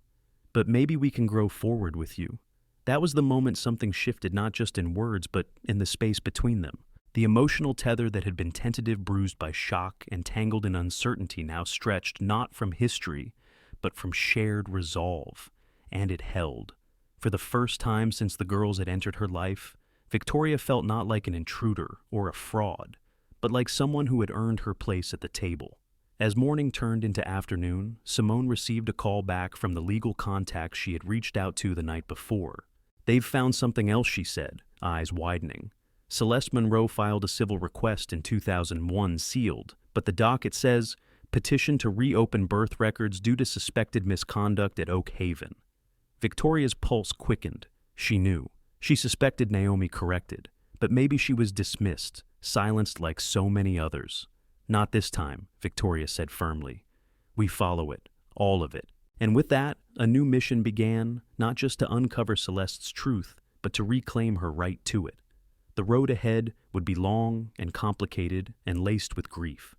but maybe we can grow forward with you." That was the moment something shifted, not just in words, but in the space between them. The emotional tether that had been tentative, bruised by shock, and tangled in uncertainty now stretched not from history, but from shared resolve, and it held. For the first time since the girls had entered her life, Victoria felt not like an intruder or a fraud, but like someone who had earned her place at the table. As morning turned into afternoon, Simone received a call back from the legal contact she had reached out to the night before. "They've found something else," she said, eyes widening. "Celeste Monroe filed a civil request in 2001 sealed, but the docket says, 'Petition to reopen birth records due to suspected misconduct at Oak Haven.'" Victoria's pulse quickened. She knew. She suspected Naomi corrected, but maybe she was dismissed, silenced like so many others. "Not this time," Victoria said firmly. "We follow it, all of it." And with that, a new mission began, not just to uncover Celeste's truth, but to reclaim her right to it. The road ahead would be long and complicated and laced with grief.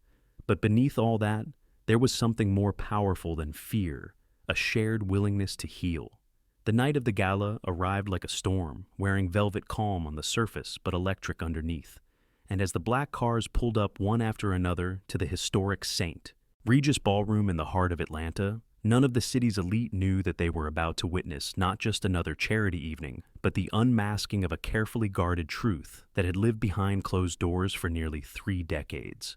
But beneath all that, there was something more powerful than fear, a shared willingness to heal. The night of the gala arrived like a storm, wearing velvet calm on the surface but electric underneath. And as the black cars pulled up one after another to the historic St. Regis Ballroom in the heart of Atlanta, none of the city's elite knew that they were about to witness not just another charity evening, but the unmasking of a carefully guarded truth that had lived behind closed doors for nearly 3 decades.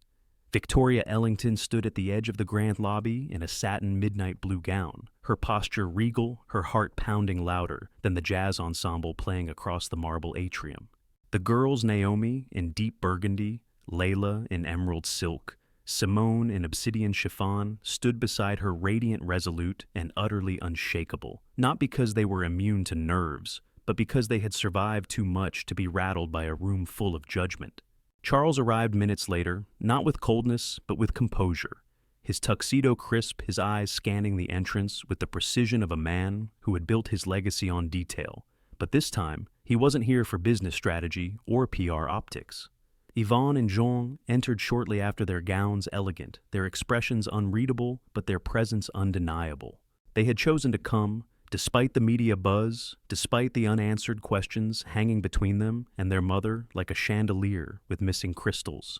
Victoria Ellington stood at the edge of the grand lobby in a satin midnight blue gown, her posture regal, her heart pounding louder than the jazz ensemble playing across the marble atrium. The girls, Naomi in deep burgundy, Layla in emerald silk, Simone in obsidian chiffon, stood beside her radiant, resolute, and utterly unshakable, not because they were immune to nerves, but because they had survived too much to be rattled by a room full of judgment. Charles arrived minutes later, not with coldness, but with composure. His tuxedo crisp, his eyes scanning the entrance with the precision of a man who had built his legacy on detail. But this time, he wasn't here for business strategy or PR optics. Yvonne and Jean entered shortly after, their gowns elegant, their expressions unreadable, but their presence undeniable. They had chosen to come, despite the media buzz, despite the unanswered questions hanging between them and their mother like a chandelier with missing crystals.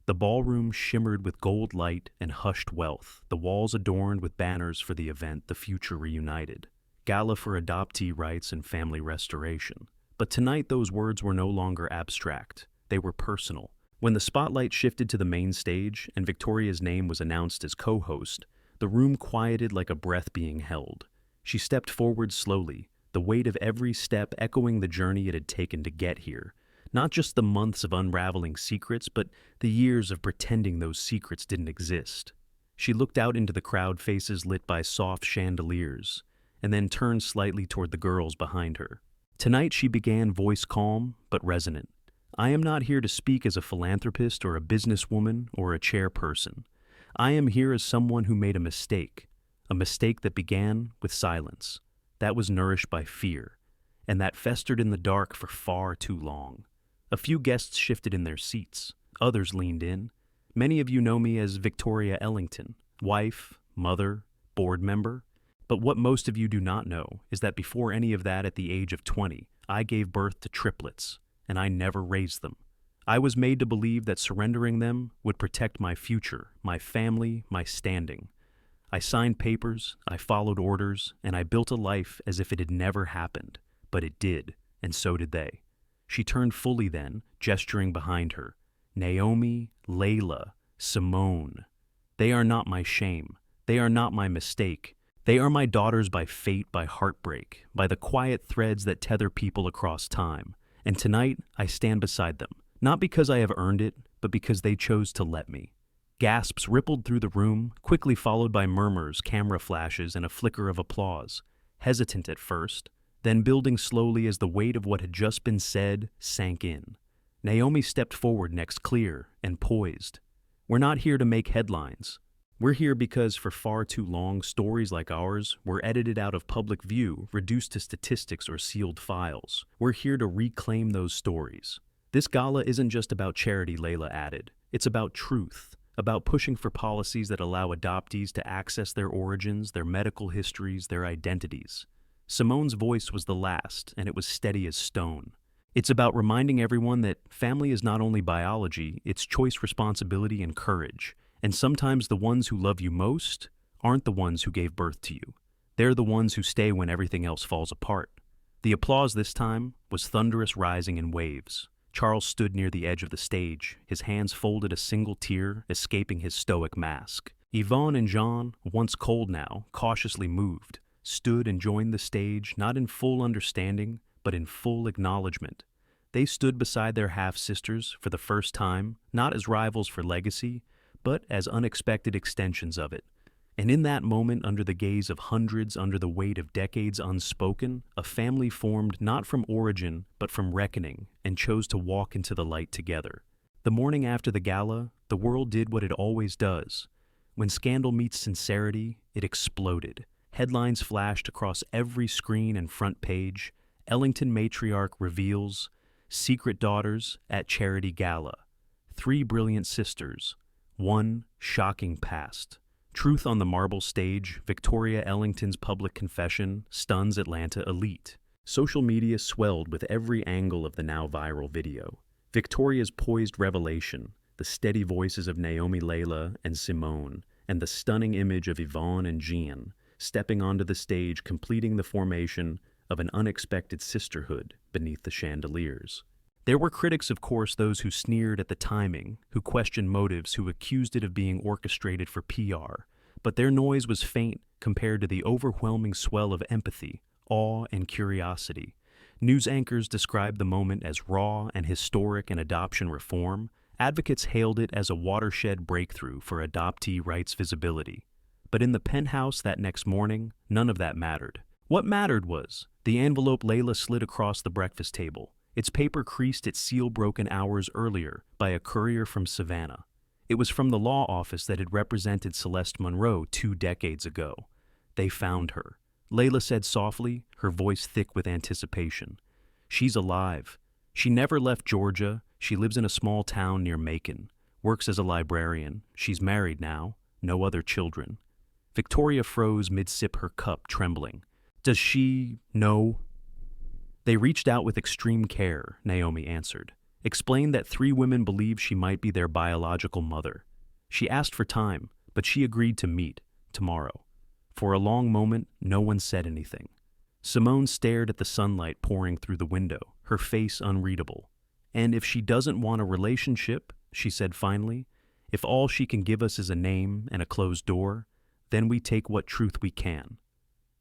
The ballroom shimmered with gold light and hushed wealth, the walls adorned with banners for the event The Future Reunited, gala for adoptee rights and family restoration. But tonight those words were no longer abstract. They were personal. When the spotlight shifted to the main stage and Victoria's name was announced as co-host, the room quieted like a breath being held. She stepped forward slowly, the weight of every step echoing the journey it had taken to get here. Not just the months of unraveling secrets, but the years of pretending those secrets didn't exist. She looked out into the crowd, faces lit by soft chandeliers, and then turned slightly toward the girls behind her. Tonight she began, voice calm but resonant. "I am not here to speak as a philanthropist or a businesswoman or a chairperson. I am here as someone who made a mistake that began with silence, that was nourished by fear, and that festered in the dark for far too long." A few guests shifted in their seats, others leaned in. Many of you know me as Victoria Ellington, wife, mother, board member. But what most of you do not know is that before any of that, at the age of 20, I gave birth to triplets, and I never raised them. I was made to believe that surrendering them would protect my future, my family, my standing. I signed papers, I followed orders, and I built a life as if it had never happened. But it did, and so did they. She turned fully then, gesturing behind her. "Naomi, Layla, Simone. They are not my shame. They are not my mistake. They are my daughters by fate, by heartbreak, by the quiet threads that tether people across time. And tonight, I stand beside them, not because I have earned it, but because they chose to let me." Gasps rippled through the room, quickly followed by murmurs, camera flashes, and a flicker of applause. Hesitant at first, then building slowly as the weight of what had just been said sank in. Naomi stepped forward next, clear and poised. "We're not here to make headlines. We're here because for far too long, stories like ours were edited out of public view, reduced to statistics or sealed files. We're here to reclaim those stories. This gala isn't just about charity," Layla added. "It's about truth, about pushing for policies that allow adoptees to access their origins, their medical histories, their identities." Simone's voice was the last, and it was steady as stone. "It's about reminding everyone that family is not only biology, it's choice, responsibility, and courage. And sometimes the ones who love you most aren't the ones who gave birth to you. They're the ones who stay when everything else falls apart." The applause this time was thunderous, rising in waves. Charles stood near the edge of the stage, his hands folded, a single tear escaping his stoic mask. Yvonne and Jean, once cold now, cautiously moved, stood and joined the stage, not in full understanding, but in full acknowledgement. They stood beside their half-sisters for the first time, not as rivals for legacy, but as unexpected extensions of it. And in that moment, under the gaze of hundreds, under the weight of decades unspoken, a family formed not from origin, but from reckoning, and chose to walk into the light together. The The morning after the gala, the world did what it always does. When scandal meets sincerity, it exploded. Headlines flashed across every screen and front page. Ellington matriarch reveals secret daughters at charity gala. 3 brilliant sisters. 1 shocking past. Truth on the marble stage, Victoria Ellington's public confession stuns Atlanta elite. Social media swelled with every angle of the now viral video. Victoria's poised revelation, the steady voices of Naomi, Layla, and Simone, and the stunning image of Yvonne and Jean stepping onto the stage, completing the formation of an unexpected sisterhood beneath the chandeliers. There were critics, of course, those who sneered at the timing, who questioned motives, who accused it of being orchestrated for PR, but their noise was faint compared to the overwhelming swell of empathy, awe, and curiosity. News anchors described the moment as raw and historic in adoption reform. Advocates hailed it as a watershed breakthrough for adoptee rights visibility. But in the penthouse that next morning, none of that mattered. What mattered was the envelope Layla slid across the breakfast table, its paper creased its seal broken hours earlier by a courier from Savannah. It was from the law office that had represented Celeste Monroe 2 decades ago. They found her. Layla said softly, her voice thick with anticipation. She's alive. She never left Georgia. She lives in a small town near Macon. Works as a librarian. She's married now. No other children. Victoria froze mid-sip her cup, trembling. Does she know? They reached out with extreme care, Naomi answered. Explained that 3 women believed she might be their biological mother. She asked for time, but she agreed to meet, tomorrow. For a long moment, no one said anything. Simone stared at the sunlight pouring through the window, her face unreadable. And if she doesn't want a relationship, she said finally, if all she can give us is a name and a closed door, then we take what truth we can.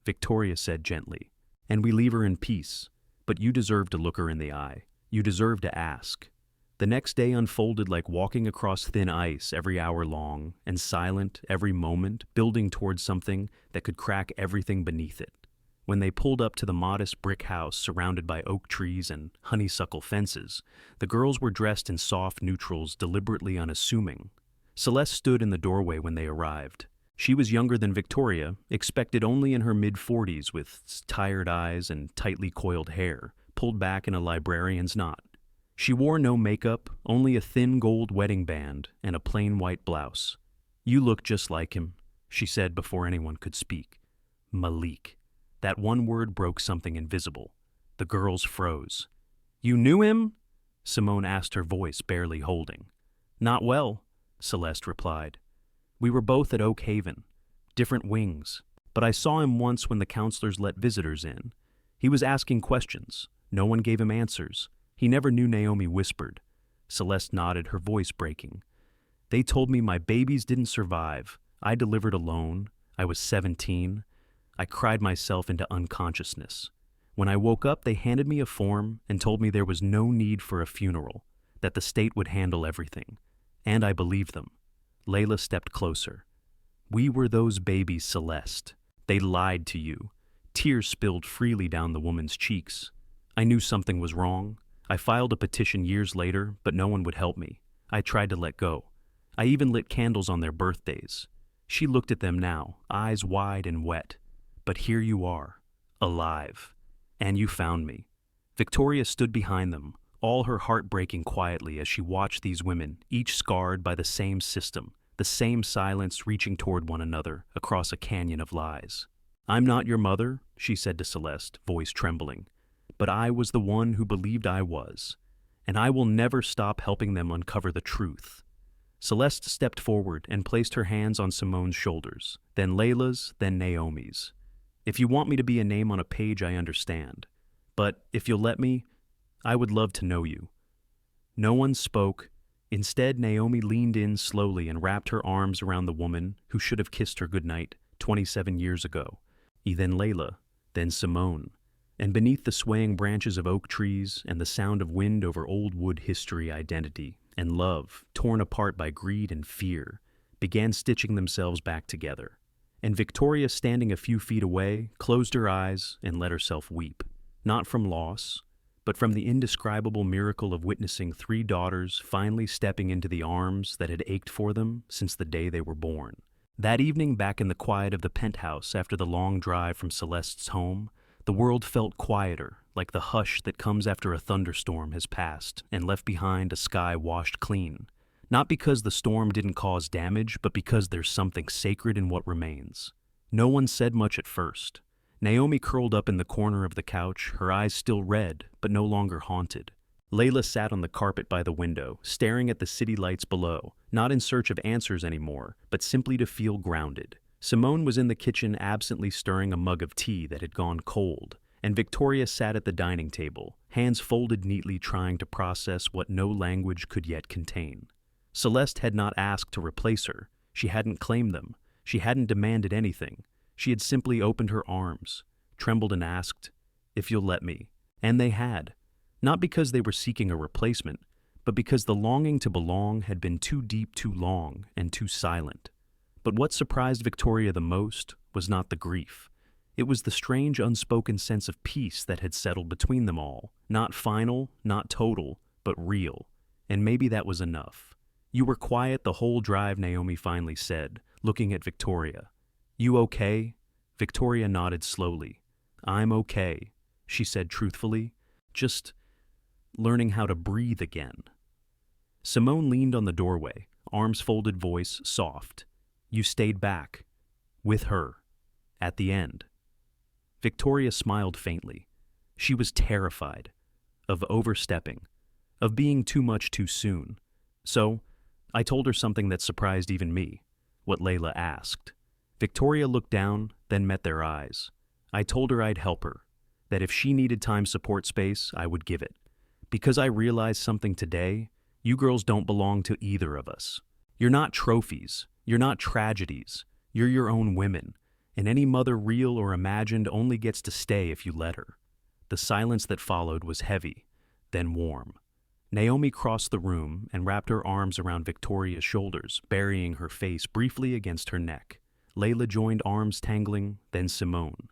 Victoria said gently, and we leave her in peace, but you deserve to look her in the eye. You deserve to ask. The next day unfolded like walking across thin ice every hour long, and silent every moment, building towards something that could crack everything beneath it. When they pulled up to the modest brick house surrounded by oak trees and honeysuckle fences, the girls were dressed in soft neutrals, deliberately unassuming. Celeste stood in the doorway when they arrived. She was younger than Victoria, expected only in her mid-40s, with tired eyes and tightly coiled hair, pulled back in a librarian's knot. She wore no makeup, only a thin gold wedding band and a plain white blouse. You look just like him, she said before anyone could speak. Malik. That one word broke something invisible. The girls froze. You knew him? Simone asked, her voice barely holding. Not well, Celeste replied. We were both at Oak Haven, different wings, but I saw him once when the counselors let visitors in. He was asking questions. No one gave him answers. He never knew, Naomi whispered. Celeste nodded, her voice breaking. They told me my babies didn't survive. I delivered alone. I was 17. I cried myself into unconsciousness. When I woke up, they handed me a form and told me there was no need for a funeral, that the state would handle everything. And I believed them. Layla stepped closer. We were those babies, Celeste. They lied to you. Tears spilled freely down the woman's cheeks. I knew something was wrong. I filed a petition years later, but no one would help me. I tried to let go. I even lit candles on their birthdays. She looked at them now, eyes wide and wet. But here you are, alive. And you found me. Victoria stood behind them, all her heart breaking quietly as she watched these women, each scarred by the same system, the same silence reaching toward one another across a canyon of lies. I'm not your mother, she said to Celeste, voice trembling, but I was the one who believed I was, and I will never stop helping them uncover the truth. Celeste stepped forward and placed her hands on Simone's shoulders, then Layla's, then Naomi's. If you want me to be a name on a page, I understand. But if you'll let me, I would love to know you. No one spoke. Instead, Naomi leaned in slowly and wrapped her arms around the woman who should have kissed her goodnight 27 years ago. Then Layla, then Simone. And beneath the swaying branches of oak trees and the sound of wind over old wood history, identity, and love, torn apart by greed and fear, began stitching themselves back together. And Victoria, standing a few feet away, closed her eyes and let herself weep, not from loss, but from the indescribable miracle of witnessing three daughters finally stepping into the arms that had ached for them since the day they were born. That evening, back in the quiet of the penthouse after the long drive from Celeste's home, the world felt quieter, like the hush that comes after a thunderstorm has passed and left behind a sky washed clean. Not because the storm didn't cause damage, but because there's something sacred in what remains. No one said much at first. Naomi curled up in the corner of the couch, her eyes still red, but no longer haunted. Layla sat on the carpet by the window, staring at the city lights below, not in search of answers anymore, but simply to feel grounded. Simone was in the kitchen absently stirring a mug of tea that had gone cold, and Victoria sat at the dining table, hands folded neatly trying to process what no language could yet contain. Celeste had not asked to replace her. She hadn't claimed them. She hadn't demanded anything. She had simply opened her arms, trembled and asked, "If you'll let me." And they had. Not because they were seeking a replacement, but because the longing to belong had been too deep too long and too silent. But what surprised Victoria the most was not the grief. It was the strange unspoken sense of peace that had settled between them all. Not final, not total, but real. And maybe that was enough. "You were quiet the whole drive," Naomi finally said, looking at Victoria. "You okay?" Victoria nodded slowly. "I'm okay," she said truthfully. "Just learning how to breathe again." Simone leaned on the doorway, arms folded, voice soft. "You stayed back. With her. At the end." Victoria smiled faintly. She was terrified. Of overstepping. Of being too much too soon. So, I told her something that surprised even me. What Layla asked. Victoria looked down, then met their eyes. I told her I'd help her. That if she needed time support space, I would give it. Because I realized something today, you girls don't belong to either of us. You're not trophies. You're not tragedies. You're your own women. And any mother, real or imagined, only gets to stay if you let her. The silence that followed was heavy, then warm. Naomi crossed the room and wrapped her arms around Victoria's shoulders, burying her face briefly against her neck. Layla joined arms tangling, then Simone.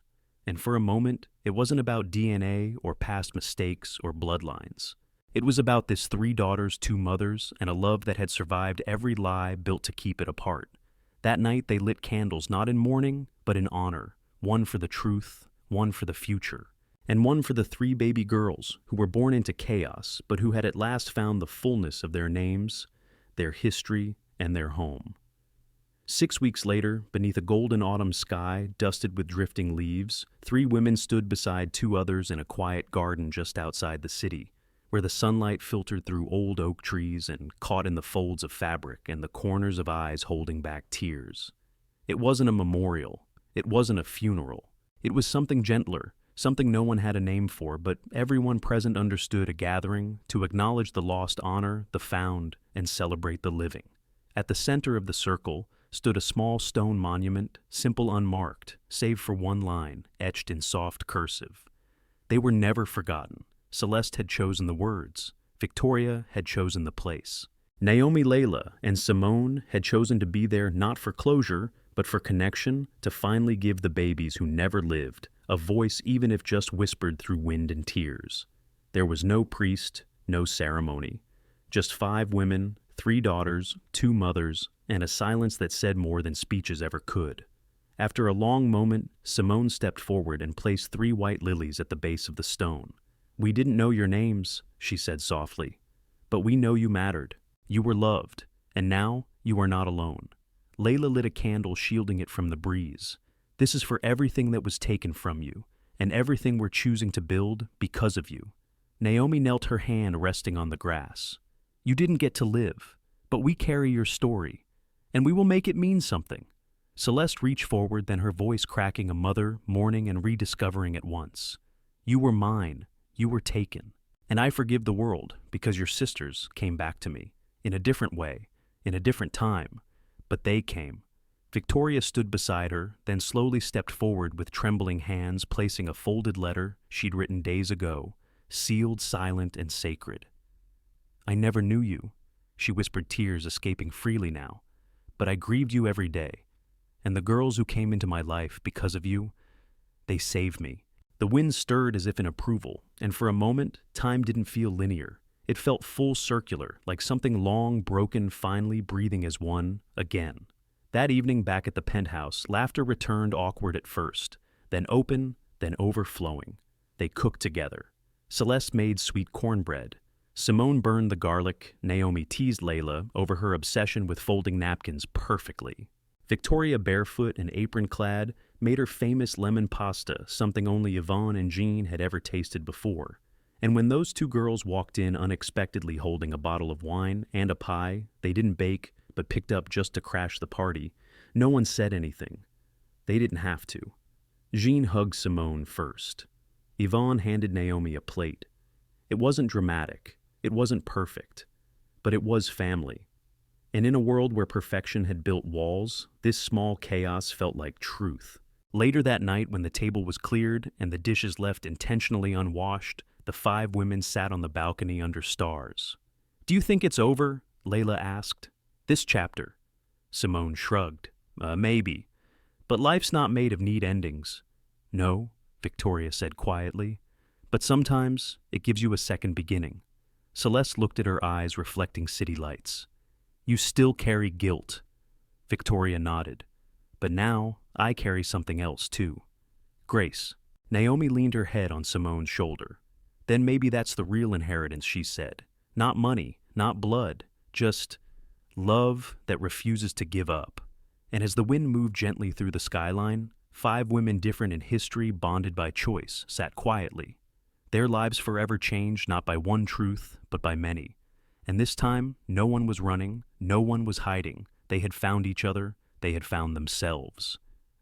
And for a moment, it wasn't about DNA or past mistakes or bloodlines. It was about this three daughters, two mothers, and a love that had survived every lie built to keep it apart. That night they lit candles not in mourning, but in honor. One for the truth, one for the future, and one for the three baby girls who were born into chaos, but who had at last found the fullness of their names, their history, and their home. 6 weeks later, beneath a golden autumn sky dusted with drifting leaves, three women stood beside two others in a quiet garden just outside the city, where the sunlight filtered through old oak trees and caught in the folds of fabric and the corners of eyes holding back tears. It wasn't a memorial. It wasn't a funeral. It was something gentler, something no one had a name for, but everyone present understood: a gathering to acknowledge the lost honor, the found, and celebrate the living. At the center of the circle stood a small stone monument, simple, unmarked, save for one line, etched in soft cursive. They were never forgotten. Celeste had chosen the words. Victoria had chosen the place. Naomi, Layla, and Simone had chosen to be there not for closure, but for connection, to finally give the babies who never lived a voice, even if just whispered through wind and tears. There was no priest, no ceremony. Just 5 women, 3 daughters, 2 mothers, and a silence that said more than speeches ever could. After a long moment, Simone stepped forward and placed 3 white lilies at the base of the stone. "We didn't know your names," she said softly, "but we know you mattered. You were loved, and now you are not alone." Layla lit a candle, shielding it from the breeze. "This is for everything that was taken from you, and everything we're choosing to build because of you." Naomi knelt, her hand resting on the grass. "You didn't get to live, but we carry your story, and we will make it mean something." Celeste reached forward, then her voice cracking, a mother, mourning and rediscovering at once. "You were mine, you were taken, and I forgive the world because your sisters came back to me, in a different way, in a different time, but they came." Victoria stood beside her, then slowly stepped forward with trembling hands, placing a folded letter she'd written days ago, sealed, silent, and sacred. "I never knew you," she whispered, tears escaping freely now, "but I grieved you every day. And the girls who came into my life because of you, they saved me." The wind stirred as if in approval, and for a moment, time didn't feel linear. It felt full circular, like something long, broken, finally breathing as one, again. That evening back at the penthouse, laughter returned awkward at first, then open, then overflowing. They cooked together. Celeste made sweet cornbread. Simone burned the garlic. Naomi teased Layla over her obsession with folding napkins perfectly. Victoria, barefoot and apron-clad, made her famous lemon pasta, something only Yvonne and Jean had ever tasted before. And when those two girls walked in unexpectedly holding a bottle of wine and a pie they didn't bake but picked up just to crash the party, no one said anything. They didn't have to. Jean hugged Simone first. Yvonne handed Naomi a plate. It wasn't dramatic. It wasn't perfect. But it was family. And in a world where perfection had built walls, this small chaos felt like truth. Later that night, when the table was cleared and the dishes left intentionally unwashed, the 5 women sat on the balcony under stars. "Do you think it's over?" Layla asked. "This chapter?" Simone shrugged. Maybe. But life's not made of neat endings." "No," Victoria said quietly. "But sometimes it gives you a second beginning." Celeste looked at her eyes reflecting city lights. "You still carry guilt." Victoria nodded. "But now I carry something else too. Grace." Naomi leaned her head on Simone's shoulder. "Then maybe that's the real inheritance," she said. "Not money, not blood, just love that refuses to give up." And as the wind moved gently through the skyline, 5 women different in history, bonded by choice, sat quietly. Their lives forever changed not by one truth, but by many. And this time, no one was running, no one was hiding. They had found each other, they had found themselves.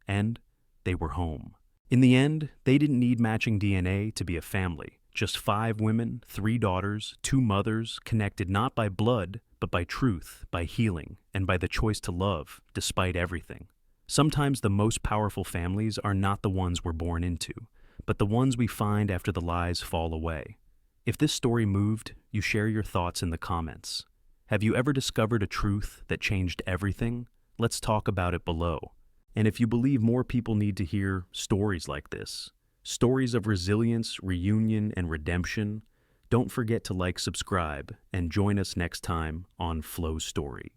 And they were home. In the end, they didn't need matching DNA to be a family. Just 5 women, 3 daughters, 2 mothers, connected not by blood, but by truth, by healing, and by the choice to love, despite everything. Sometimes the most powerful families are not the ones we're born into, but the ones we find after the lies fall away. If this story moved, you share your thoughts in the comments. Have you ever discovered a truth that changed everything? Let's talk about it below. And if you believe more people need to hear stories like this, stories of resilience, reunion, and redemption, don't forget to like, subscribe, and join us next time on FlowStory.